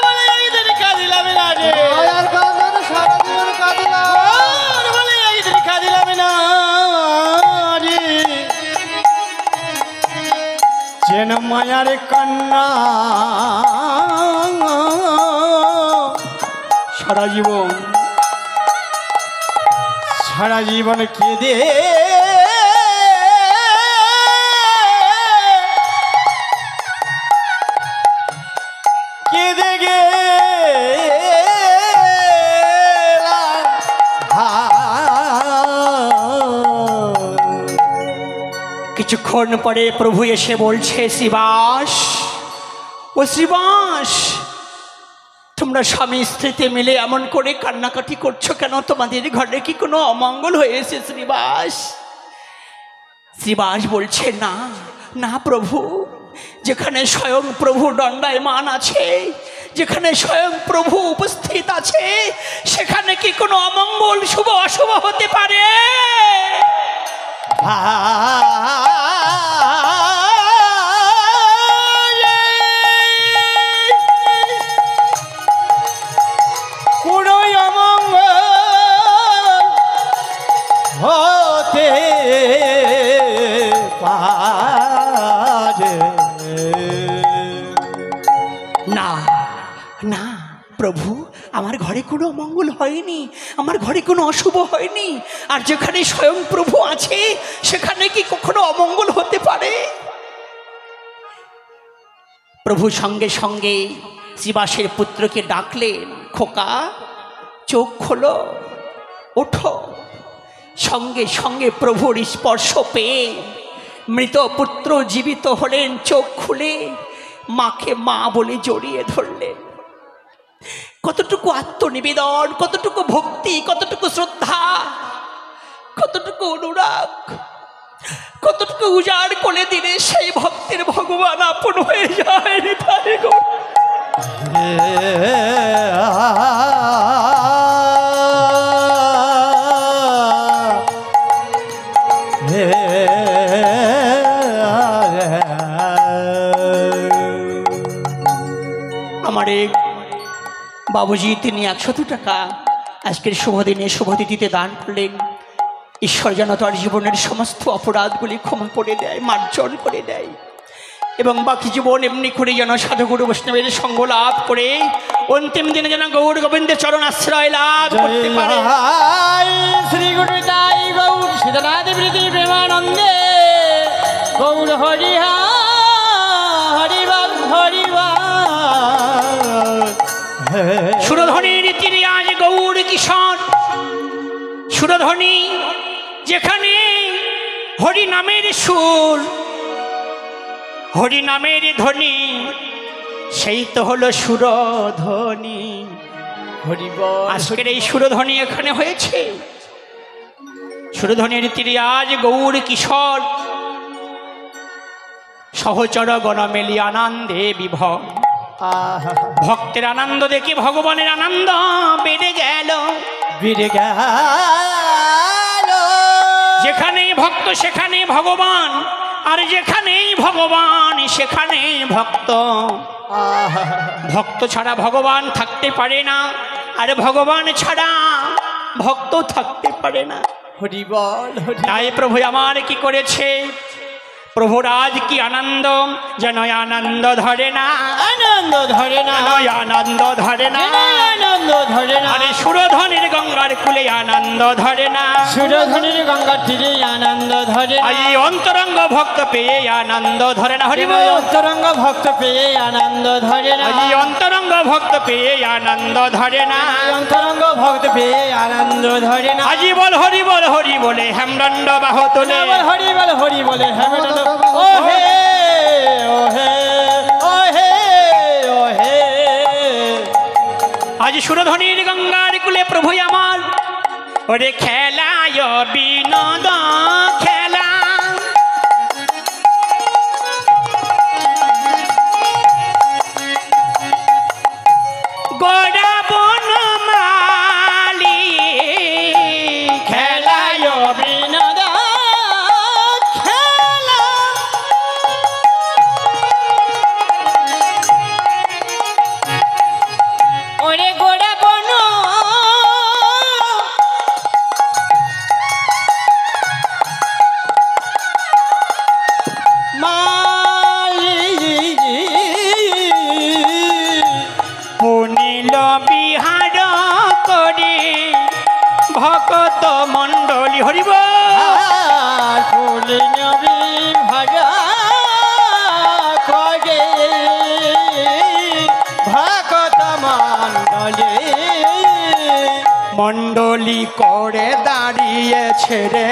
বলে একদিন কাঁদিলাম না রে। মায়ার কান্না সারা জীবন কাঁদিলাম। বলে একদিন কাঁদিলাম না রে। যেন মায়ার কান্না সারা জীবন কেঁদে কেঁদে গে কিছুক্ষণ পরে প্রভু এসে বলছে, শ্রীবাস ও শ্রীবাস, তোমরা স্বামী স্ত্রীতে মিলে এমন করে কান্নাকাটি করছো কেন? তোমাদের ঘরে কি কোনো অমঙ্গল হয়েছে শ্রীবাস? শ্রীবাস বলছে, না না প্রভু, যেখানে স্বয়ং প্রভু দণ্ডায়মান আছে, যেখানে স্বয়ং প্রভু উপস্থিত আছে, সেখানে কি কোনো অমঙ্গল শুভ অশুভ হতে পারে? কোনো অমঙ্গল হতে পারে না না প্রভু, আমার ঘরে কোনো অমঙ্গল হয়নি, আমার ঘরে কোনো অশুভ হয়নি। আর যেখানে স্বয়ং প্রভু আছে সেখানে কি কখনো অমঙ্গল হতে পারে? প্রভু সঙ্গে সঙ্গে জীবাশের পুত্রকে ডাকলেন, খোকা চোখ খোলো, ওঠো। সঙ্গে সঙ্গে প্রভুর স্পর্শ পেয়ে মৃত পুত্র জীবিত হলেন। চোখ খুলে মাকে মা বলে জড়িয়ে ধরলেন। কতটুকু আত্মনিবেদন, কতটুকু ভক্তি, কতটুকু শ্রদ্ধা, কতটুকু অনুরাগ, কতটুকু উজাড় করে দিলে সেই ভক্তের ভগবান আপন হয়ে যায়। তাই গো আমার এক বাবুজি, তিনি 100 টাকা আজকের শুভদিনে শুভতিথিতে দান করলেন। ঈশ্বর যেন তার জীবনের সমস্ত অপরাধগুলি ক্ষমা করে দেয়, মার্জন করে দেয়, এবং বাকি জীবন এমনি করে যেন সাধুগুরু বৈষ্ণবের সঙ্গ লাভ করে অন্তিম দিনে যেন গৌর গোবিন্দের চরণ আশ্রয় লাভ করতে পারে। শ্রী গুরু তাই গৌর সীতানাথ প্রীতি প্রেমানন্দে গৌর হরি হরিবাল হরিবাল। সুরধ্বনির তীরে আজ গৌর কিশোর সুরধ্বনি, যেখানে হরি নামের সুর, হরি নামের ধ্বনি, সেই তো হলো সুরধ্বনি। আজকের এই সুরধ্বনি এখানে হয়েছে। সুরধ্বনির তীরে আজ গৌর কিশোর সহচর গণ মেলি আনন্দে বিভোর। ভক্তের আনন্দ দেখে ভগবানের আনন্দ বেড়ে গেল, বেড়ে গেল। যেখানেই ভক্ত সেখানেই ভগবান, আর যেখানেই ভগবান সেখানেই ভক্ত। ভক্ত ছাড়া ভগবান থাকতে পারে না, আর ভগবান ছাড়া ভক্ত থাকতে পারে না। হরি বল। তাই প্রভু আমার কি করেছে, প্রভুর আজ কি আনন্দ, যেন আনন্দ ধরে না, আনন্দ ধরে না, আনন্দ ধরে না, আনন্দ ধরে না। আরে সুরধ্বনির গঙ্গার কুলে আনন্দ ধরে না, সুরধ্বনির গঙ্গার তীরে আনন্দ ধরে না। এই অন্তরঙ্গ ভক্ত পেয়ে আনন্দ ধরে না। হরি বল। অন্তরঙ্গ ভক্ত পেয়ে আনন্দ ধরে না, এই অন্তরঙ্গ ভক্ত পেয়ে আনন্দ ধরে না, অন্তরঙ্গ ভক্ত পেয়ে আনন্দ ধরে না। আজি বল হরি বল, হরি বলে হেমদণ্ড বাহ তোলে, হরি বল হরি বলে হেমদণ্ড। ও হে ও হে ও হে ও হে। আজ সুরধ্বনির গঙ্গার কুলে প্রভু আমার ওরে খেলায় বিনোদ খেলা, গোড়া বনমালী খেলায় বিনোদ খেলা। ওরে গোড়া বন পুনিল বিহার করে ভকত মণ্ডলী। হরিব ফুলি নবী ভাগা করে ভকত মণ্ডলী। মণ্ডলী করে দাঁড়িয়েছে রে,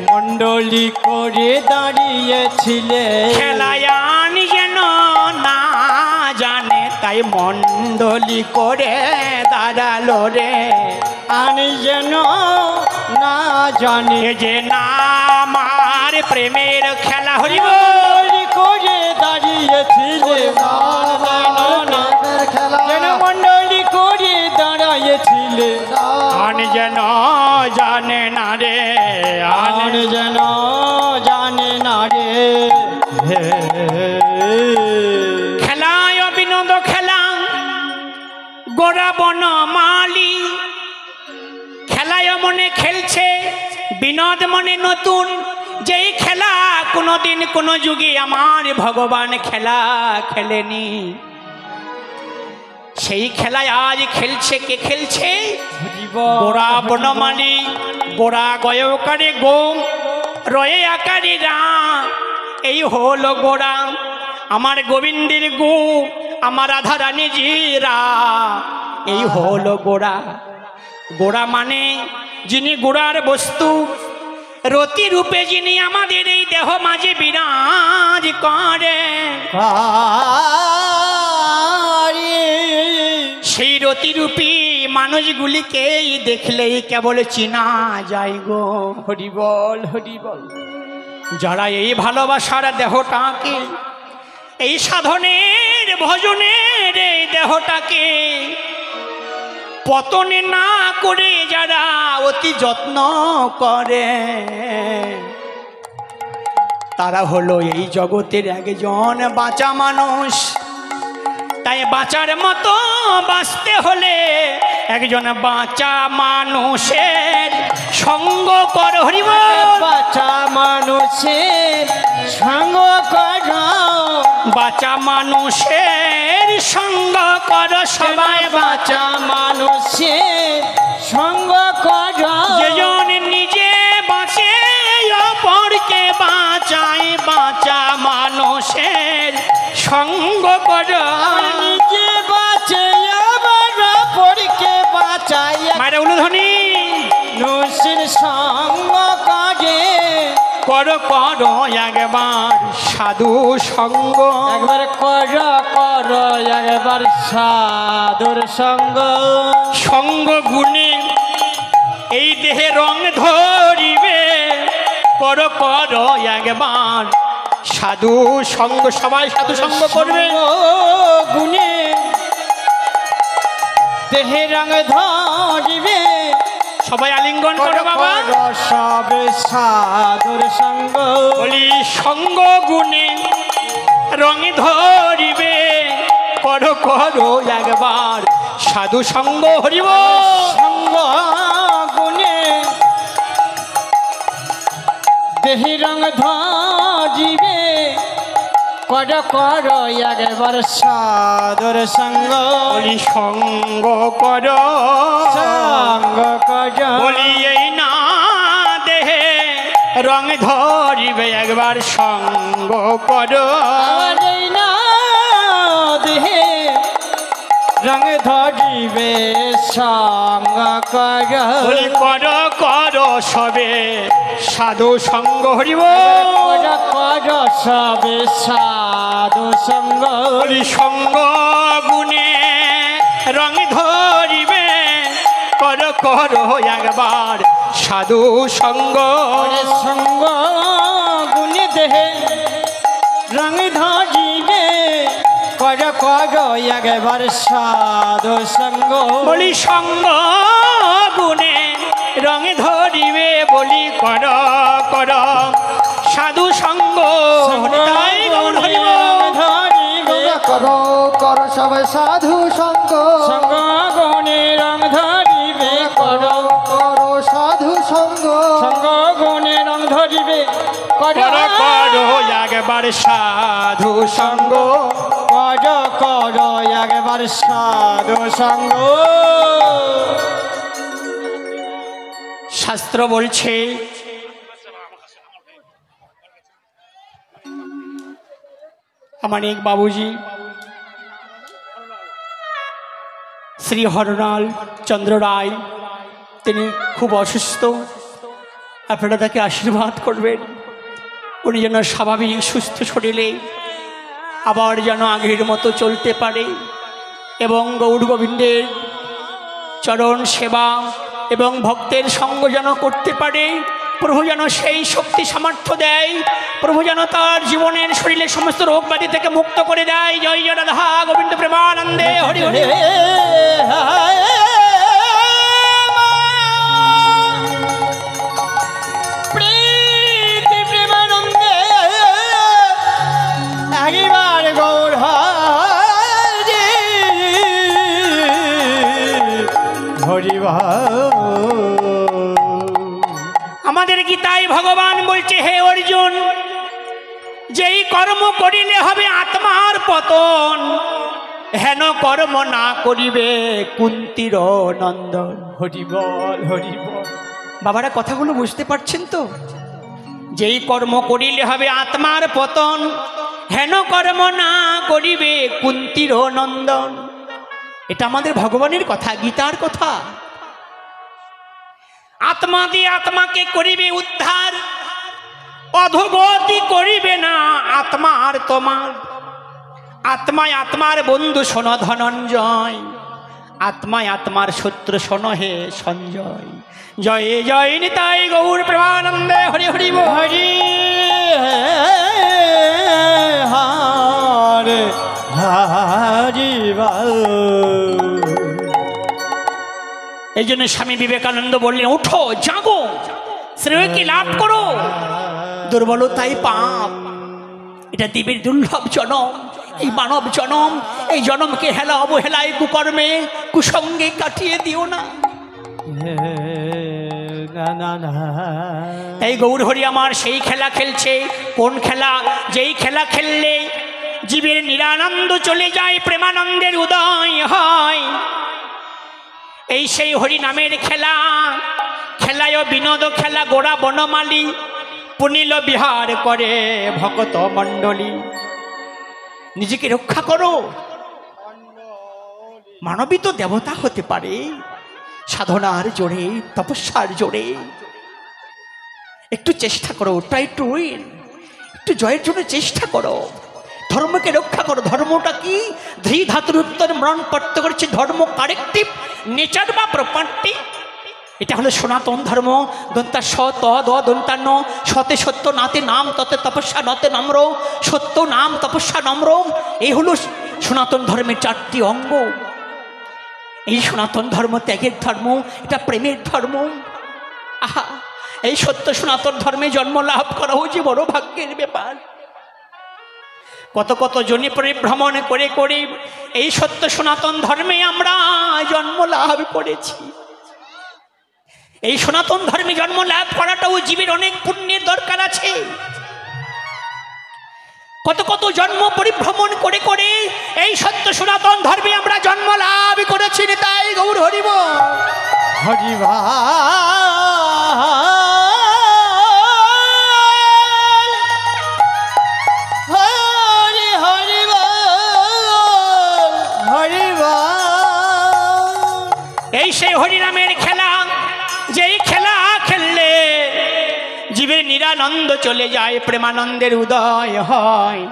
মণ্ডলী করে দাঁড়িয়েছিলে। খেলায়ান যেন না জানে, তাই মণ্ডলী করে দাঁড়ালো রে। আনি যেন না জানে এ যে না আমার প্রেমের খেলা। হরিব মণ্ডলী করে দাঁড়িয়েছিলে। যেন মণ্ডলী করে দাঁড়িয়েছিলে। আন যেন জানে না রে, আন যেন জানে না রে। খেলায় বিনোদ খেলা গোড়া বনমালী, খেলায় মনে খেলছে বিনোদ মনে নতুন। যেই খেলা কোনোদিন কোনো যুগে আমার ভগবান খেলা খেলেনি, সেই খেলায় আজ খেলছে কে খেলছে? গোড়া বনমালী, গোড়া গয়কারে গো, রয়ে আকারে রা। এই হলো গোড়া আমার গোবিন্দের গো, আমার রাধারানী জিরা। এই হলো গোড়া। গোড়া মানে যিনি গোড়ার বস্তু, রতি রূপে যিনি আমাদের এই দেহ মাঝে বিরাজ করে, সেই রতিরূপী মানুষগুলিকেই দেখলেই কেবল চিনা যায় গো। হরি বল, হরি বল। যারা এই ভালোবাসার দেহটাকে, এই সাধনের ভজনের এই দেহটাকে পতনে না করে যারা অতি যত্ন করে, তারা হলো এই জগতের একজন বাঁচা মানুষ। তাই বাঁচার মতো বাঁচতে হলে একজন বাঁচা মানুষের সঙ্গ কর। হরি বল। বাঁচা মানুষের সঙ্গ কর, বাঁচা মানুষের সঙ্গ কর সবাই। বাঁচা মানুষের সঙ্গ কর, যেজন নিজে বাঁচে অপরকে বাঁচায়। বাঁচা মানুষের সঙ্গ কর, নিজে বাঁচে আবার অপরকে বাঁচায়। মায়ের উলুধ্বনি। মানুষের সঙ্গ করে, কর কর একবার সাধু সঙ্গ। একবার কর কর একবার সাধুর সঙ্গ। সঙ্গ গুণে এই দেহে রং ধরিবে, কর কর একবার সাধু সঙ্গ। সবাই সাধু সঙ্গ করবে। গুণে দেহে রং ধরিবে, সবাই আলিঙ্গন করো বাবা। সবে সাধুর সঙ্গ। বলি সঙ্গ গুণে রং ধরিবে, কর কর একবার সাধু সঙ্গ। হরি বল। সঙ্গ গুণে দেহি রং ধরিবে, কর কর একবার সাধুর সঙ্গ। বলি সঙ্গ কর, সঙ্গ কর। বলি এই না দেহে রং ধরিবে, একবার সঙ্গ কর। আমার এই না দেহে রং ধরিবে, সঙ্গ কর। বলি কর কর সবে সাধু সঙ্গ। হরি বল। কর কর সবে সাধু সঙ্গ। বলি সঙ্গ গুণে রং ধরিবে, কর কর একবার সাধু সঙ্গ। সঙ্গ গুণে দেহে রং ধরিবে, কর কর একবার সাধু সঙ্গ। বলি সঙ্গ গুণে রং ধরিবে, বলি কর কর সাধু সঙ্গ। তাই গৌণ হরি বল। ধরিবে, করো করো সবাই সাধু সঙ্গ। সঙ্গ গুণে রং ধরিবে, কর করো সাধু সঙ্গ। সঙ্গ গুণে রং ধরিবে, কর কর কর একবার সাধু সঙ্গ। কর কর একবার সাধু সঙ্গ। শাস্ত্র বলছে আমার এক বাবুজি শ্রী হরনাল চন্দ্র রায়, তিনি খুব অসুস্থ। আপনারা তাকে আশীর্বাদ করবেন, উনি যেন স্বাভাবিক সুস্থ শরীরে আবার যেন আগের মতো চলতে পারে এবং গৌর গোবিন্দের চরণ সেবা এবং ভক্তের সঙ্গ যেন করতে পারে। প্রভু যেন সেই শক্তি সামর্থ্য দেয়, প্রভু যেন তার জীবনের শরীরের সমস্ত রোগ ব্যাধি থেকে মুক্ত করে দেয়। জয় জয় রাধা গোবিন্দ প্রেমানন্দে হরি হরি। প্রীতি প্রেমানন্দে একবার গৌর হরি হরি আমাদের গীতায় ভগবান বলছে, হে অর্জুন, যেই কর্ম করিলে হবে আত্মার পতন, হেন কর্ম না করিবে কুন্তির নন্দন। হরি বল হরি বল। বাবারা কথাগুলো বুঝতে পারছেন তো? যেই কর্ম করিলে হবে আত্মার পতন, হেন কর্ম না করিবে কুন্তির নন্দন। এটা আমাদের ভগবানের কথা, গীতার কথা। আত্মা দিয়ে আত্মাকে করিবে উদ্ধার, অধোগতি করিবে না আত্মার তোমার। আত্মায় আত্মার বন্ধু শোন ধনঞ্জয়, আত্মায় আত্মার শত্রু শোন হে সঞ্জয়। জয় জয় নিতাই গৌর প্রেমানন্দে হরি হরি বল। হরি হরে হরি বল। এই জন্য স্বামী বিবেকানন্দ বললেন, উঠো জাগো, শ্রেয়কে লাভ করো, দুর্বলতাই পাপ। এটা দেবীর দুর্লভ জনম, এই মানব জনম। এই জনমকে হেলা অবহেলায় কুকর্মে কুসঙ্গে কাটিয়ে দিও না। এই গৌর হরি আমার সেই খেলা খেলছে। কোন খেলা? যেই খেলা খেললে জীবের নিরানন্দ চলে যায়, প্রেমানন্দের উদয় হয়। এই সেই হরি নামের খেলা। খেলায় বিনোদ খেলা গোড়া বনমালী, পুনিল বিহার করে ভক্ত মণ্ডলী। নিজেকে রক্ষা করো। মানবী তো দেবতা হতে পারে সাধনার জোরে, তপস্যার জোরে। একটু চেষ্টা করো, ট্রাই টু উইন। একটু জয়ের জন্য চেষ্টা করো, ধর্মকে রক্ষা করো। ধর্মটা কি? ধী ধাতুর উত্তর মরণ পড়তে করেছে ধর্ম কারেক্টিভ নেচার বা প্রপার্টি। এটা হলো সনাতন ধর্ম। দন্তা স ত দ দন্তান্ন, সতে সত্য, নাতে নাম, ততে তপস্যা, নতে নম্র। সত্য, নাম, তপস্যা, নম্র, এই হলো সনাতন ধর্মের 4টি অঙ্গ। এই সনাতন ধর্ম ত্যাগের ধর্ম, এটা প্রেমের ধর্ম। আহা, এই সত্য সনাতন ধর্মে জন্ম লাভ করা হচ্ছে বড় ভাগ্যের ব্যাপার। কত কত জনে পরিভ্রমণ করে করে এই সত্য সনাতন ধর্মে আমরা জন্ম লাভ করেছি। এই সনাতন ধর্মে জন্ম লাভ করাটাও জীবের অনেক পুণ্যের দরকার আছে। কত কত জন্ম পরিভ্রমণ করে করে এই সত্য সনাতন ধর্মে আমরা জন্ম লাভ করেছি। তাই গৌর হরি বল। হরি বল হরি হরি বল হরি বল। এই সেই হরিনামের খেলা, যেই খেলা খেললে জীবের নিরানন্দ চলে যায়, প্রেমানন্দের উদয় হয়।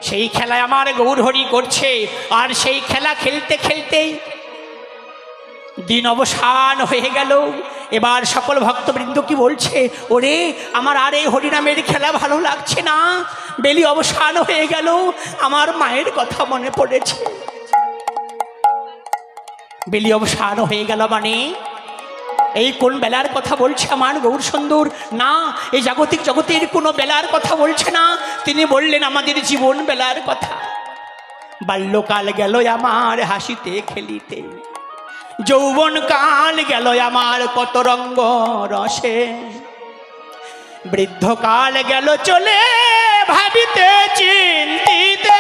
সেই খেলায় আমার গৌর হরি করছে। আর সেই খেলা খেলতে খেলতে দিন অবসান হয়ে গেল। এবার সকল ভক্তবৃন্দ কি বলছে? ওরে আমার আর এই হরিনামের খেলা ভালো লাগছে না, বেলি অবসান হয়ে গেল, আমার মায়ের কথা মনে পড়েছে। বেলি অবসান হয়ে গেল মানে এই কোন বেলার কথা বলছে আমার গৌর সুন্দর? না, এই জাগতিক জগতের কোনো বেলার কথা বলছে না। তিনি বললেন আমাদের জীবন বেলার কথা। বাল্যকাল গেল আমার হাসিতে খেলিতে, যৌবন কাল গেল আমার কত রঙ্গ রসে, বৃদ্ধকাল গেল চলে ভাবিতে চিন্তিতে।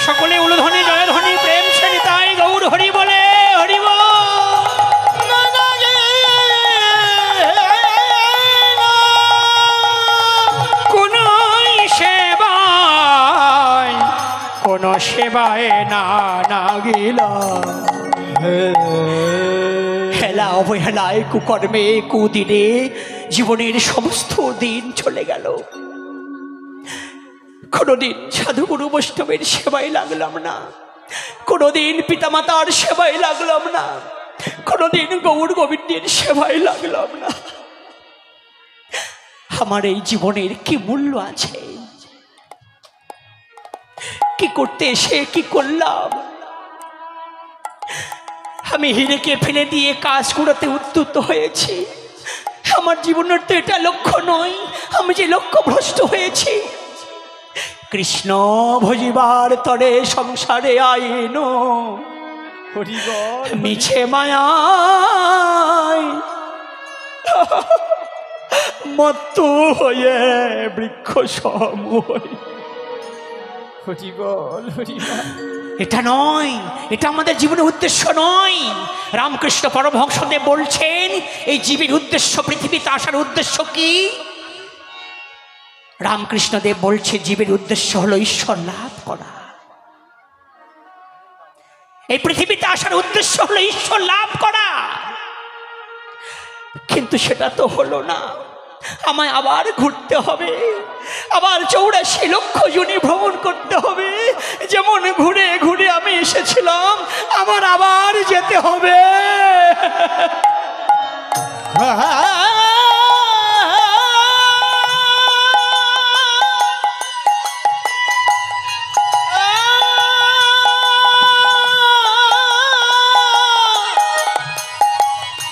সকলে উলুধ্বনি জয়ধ্বনি প্রেম সে নিতাই গৌর হরি বলে হরি বল। সেবায় না গেলাম। হেলা অবহেলায় কুকর্মে কুদিনে জীবনের সমস্ত দিন চলে গেল। কোনোদিন সাধুগুরু বৈষ্ণবের সেবায় লাগলাম না, কোনোদিন পিতামাতার সেবায় লাগলাম না, কোনোদিন গৌর গোবিন্দের সেবায় লাগলাম না। আমার এই জীবনের কি মূল্য আছে? কি করতে এসে কি করলাম? আমি হিরেকে ফেলে দিয়ে কাজ করাতে উদ্যত হয়েছি। আমার জীবনের তো এটা লক্ষ্য নয়, আমি যে লক্ষ্য ভ্রষ্ট হয়েছি। কৃষ্ণ ভজিবার তরে সংসারে আইন মিছে মায়ায় মত্ত হয়ে বৃক্ষ সম। এটা নয়, এটা আমাদের জীবনের উদ্দেশ্য নয়। রামকৃষ্ণ পরমহংসদেব বলছেন এই জীবের উদ্দেশ্য, পৃথিবীতে আসার উদ্দেশ্য কি? রামকৃষ্ণদেব বলছে জীবের উদ্দেশ্য হলো ঈশ্বর লাভ করা। এই পৃথিবীতে আসার উদ্দেশ্য হলো ঈশ্বর লাভ করা, কিন্তু সেটা তো হলো না। আমায় আবার ঘুরতে হবে, আবার 84 লক্ষ যোনি ভ্রমণ করতে হবে। যেমন ঘুরে ঘুরে আমি এসেছিলাম, আমার আবার যেতে হবে।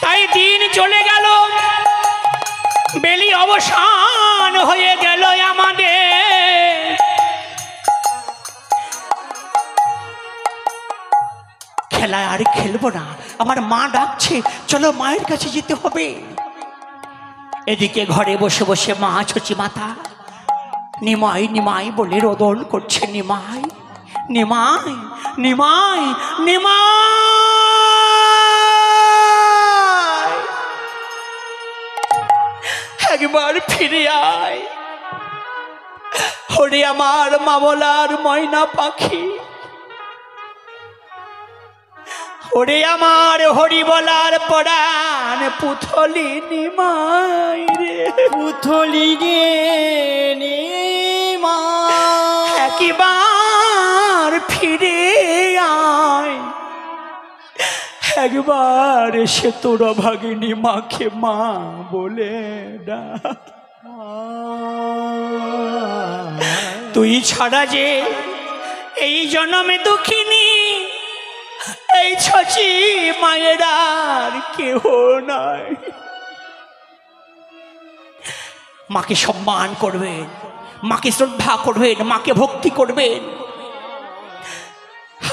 তাই দিন চলে গেল, বেলি অবসান হয়ে গেল আমাদের। খেলা আর খেলবো না, আমার মা ডাকছে, চলো মায়ের কাছে যেতে হবে। এদিকে ঘরে বসে বসে মা ছচি মাতা নিমাই নিমাই বলে রোদন করছে, নিমাই নিমাই নিমাই নিমাই, একবার ফিরে আয়। হরে আমার মামলার ময়না পাখি, ওরে আমার হরি বলার পরাণ পুথলি নিমাই রে, পুথলি রে নিমাই, একবার ফিরে আয়। একবার এসে তোর ভাগিনী মাকে মা বলে ডাক। তুই ছাড়া যে এই জন্মে দুঃখিনী, এই ছচি মায়ের আর কেহ নাই। মাকে সম্মান করবেন, মাকে শ্রদ্ধা করবেন, মাকে ভক্তি করবেন।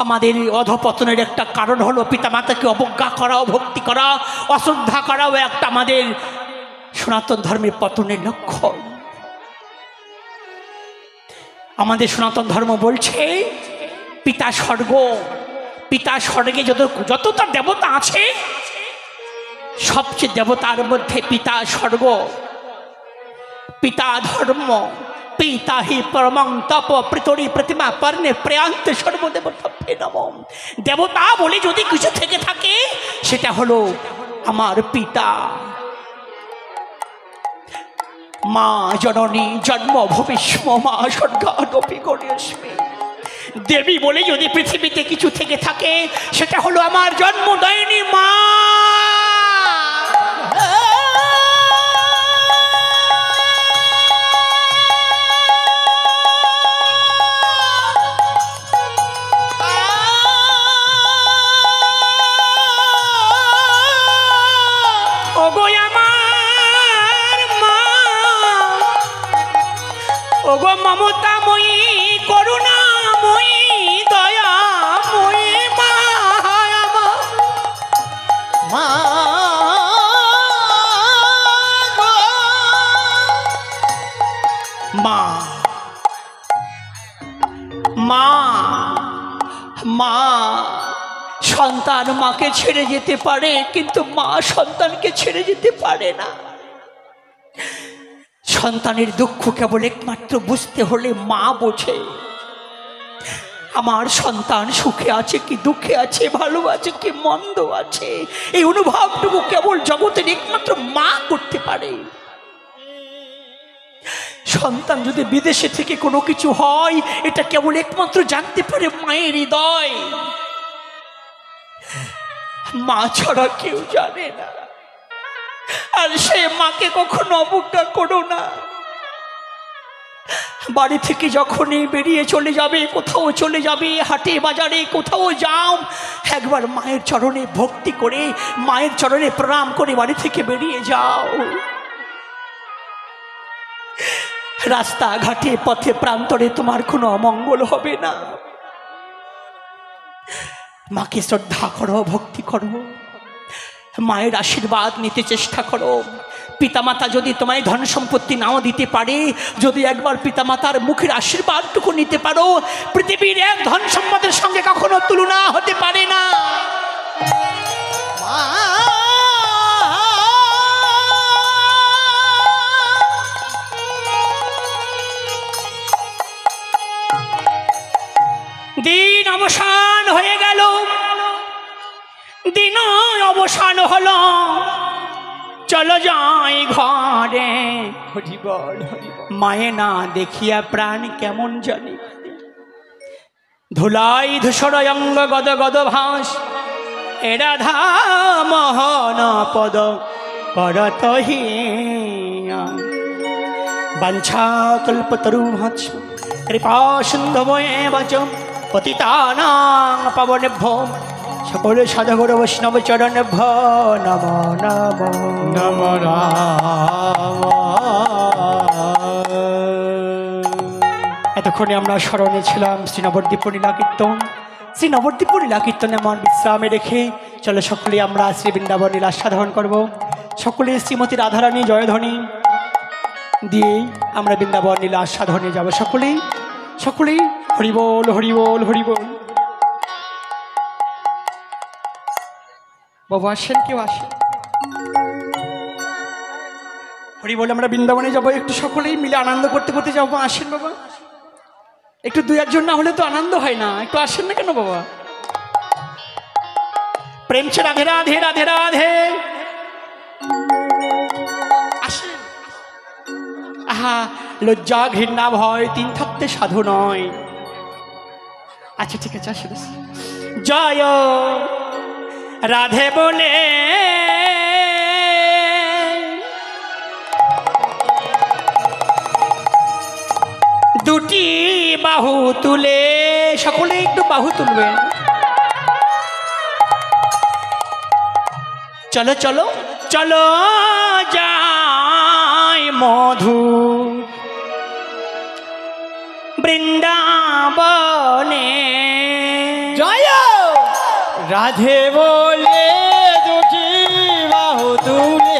আমাদের অধপতনের একটা কারণ হলো পিতামাতাকে অবজ্ঞা করা, ভক্তি করা, অশ্রদ্ধা করাও একটা আমাদের সনাতন ধর্মের পতনের লক্ষণ। আমাদের সনাতন ধর্ম বলছে পিতা স্বর্গ, পিতা স্বর্গে যতটা দেবতা আছে সবচেয়ে দেবতার মধ্যে পিতা স্বর্গ, পিতা ধর্ম, পিতা হি পরমং তপ প্রতরি প্রতিমা পর্ণে প্রিয়ান্তে সর্বদেবতাভ্যে নমঃ। দেবতা বলে যদি কিছু থেকে থাকে সেটা হলো আমার পিতা। মা জননী জন্ম ভবিষ্য মা স্বর্গাদপি গণেস্মি। দেবী বলে যদি পৃথিবীতে কিছু থেকে থাকে সেটা হলো আমার জন্মদায়িনী মা। ওগো আমার মা, ওগো মমতাময়ী করুণাময়ী দয়াময়ী মা, আমার মা মা মা মা। সন্তান মাকে ছেড়ে যেতে পারে, কিন্তু মা সন্তানকে ছেড়ে যেতে পারে না। সন্তানের দুঃখ কেবল একমাত্র বুঝতে হলে মা বোঝে। আমার সন্তান সুখে আছে কি দুঃখে আছে, ভালো আছে কি মন্দ আছে, এই অনুভবটুকু কেবল জগতের একমাত্র মা করতে পারে। সন্তান যদি বিদেশে থেকে কোনো কিছু হয়, এটা কেবল একমাত্র জানতে পারে মায়ের হৃদয়। মা ছাড়া কেউ জানে না। আর সে মাকে কখনো অবজ্ঞা করো না। বাড়ি থেকে যখনই বেরিয়ে চলে যাবে, কোথাও চলে যাবে, হাটে বাজারে কোথাও যাও, একবার মায়ের চরণে ভক্তি করে, মায়ের চরণে প্রণাম করে বাড়ি থেকে বেরিয়ে যাও। রাস্তাঘাটে পথে প্রান্তরে তোমার কোনো অমঙ্গল হবে না। মাকে শ্রদ্ধা করো, ভক্তি করো, মায়ের আশীর্বাদ নিতে চেষ্টা করো। পিতামাতা যদি তোমায় ধন সম্পত্তি নাও দিতে পারে, যদি একবার পিতামাতার মুখের আশীর্বাদটুকু নিতে পারো, পৃথিবীর এক ধন সম্পদের সঙ্গে কখনো তুলনা হতে পারে না। দিন অবসান হয়ে গেল, দিন অবসান হলো, চলো যাই ঘরে। মায়ে না দেখিয়া প্রাণ কেমন জানি, ধুলাই ধূসর অঙ্গ গদ গদ ভাস, এ রাধা মোহন পদ করত হিয়া। বাঞ্ছা কল্পতরু ভৎস কৃপা সিন্ধুময়ে বচ পতিতানাং পাবনেভ্যো সকল সাধুগুরু বৈষ্ণব চরণেভ্য নমো নমো নমো রাম। এতক্ষণে আমরা স্মরণে ছিলাম শ্রী নবদ্বীপ লীলা কীর্তন। শ্রী নবদ্বীপ লীলা কীর্তনে আমার বিশ্রামে রেখে চলো সকলে আমরা শ্রী বৃন্দাবন লীলা সাধন করব। সকলে শ্রীমতী রাধারানী জয়ধ্বনি দিয়ে আমরা বৃন্দাবন লীলা সাধনে যাব। সকলেই সকলেই হরিবোল হরিবোল হরিবোল। বাবু আসেন, কেউ আসেন? হরি বলে আমরা বৃন্দাবনে যাবো, একটু সকলেই মিলে আনন্দ করতে করতে যাবো। আসেন বাবা, একটু দুই একজন না হলে তো আনন্দ হয় না, একটু আসেন না কেন বাবা? প্রেম সে রাধে রাধে রাধে রাধে। আসেন। আহা, লজ্জা ঘৃণা ভয় তিন থাকতে সাধু নয়। আচ্ছা ঠিক আছে, আসেন। জয় রাধে বলে দুটি বাহু তুলে, সকলে একটু বাহু তুলবে। চলো চলো চলো যাই মধু বৃন্দাবনে। জয় রাধে বলে দুটি বাহু তুলে,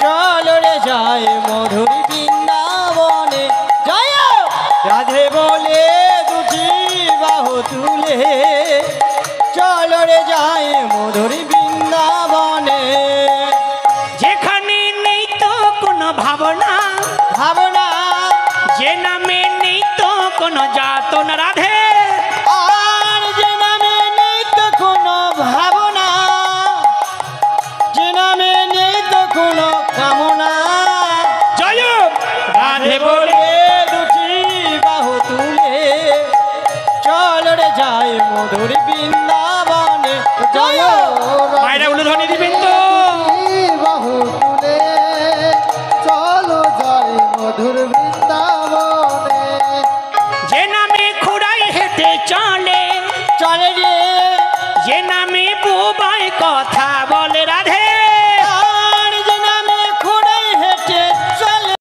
চলো রে যায় মধুর বৃন্দাবনে। জয় রাধে বলে দুটি বাহু তুলে, চলো রে যায় মধুর বৃন্দাবনে। যেখানে নেই তো কোনো ভাবনা, ভাবনা যে নামে নেই তো কোনো যাতনা রাধে, আর যে নামে নেই তো কোনো ভাবনা, যে নামে নেই তো কোনো কামনা। জয় রাধে বলে দুটি বাহু তুলে, চলো রে যায় মধুর বৃন্দাবনে। জয় মায়েরা উলুধ্বনি দিবেন।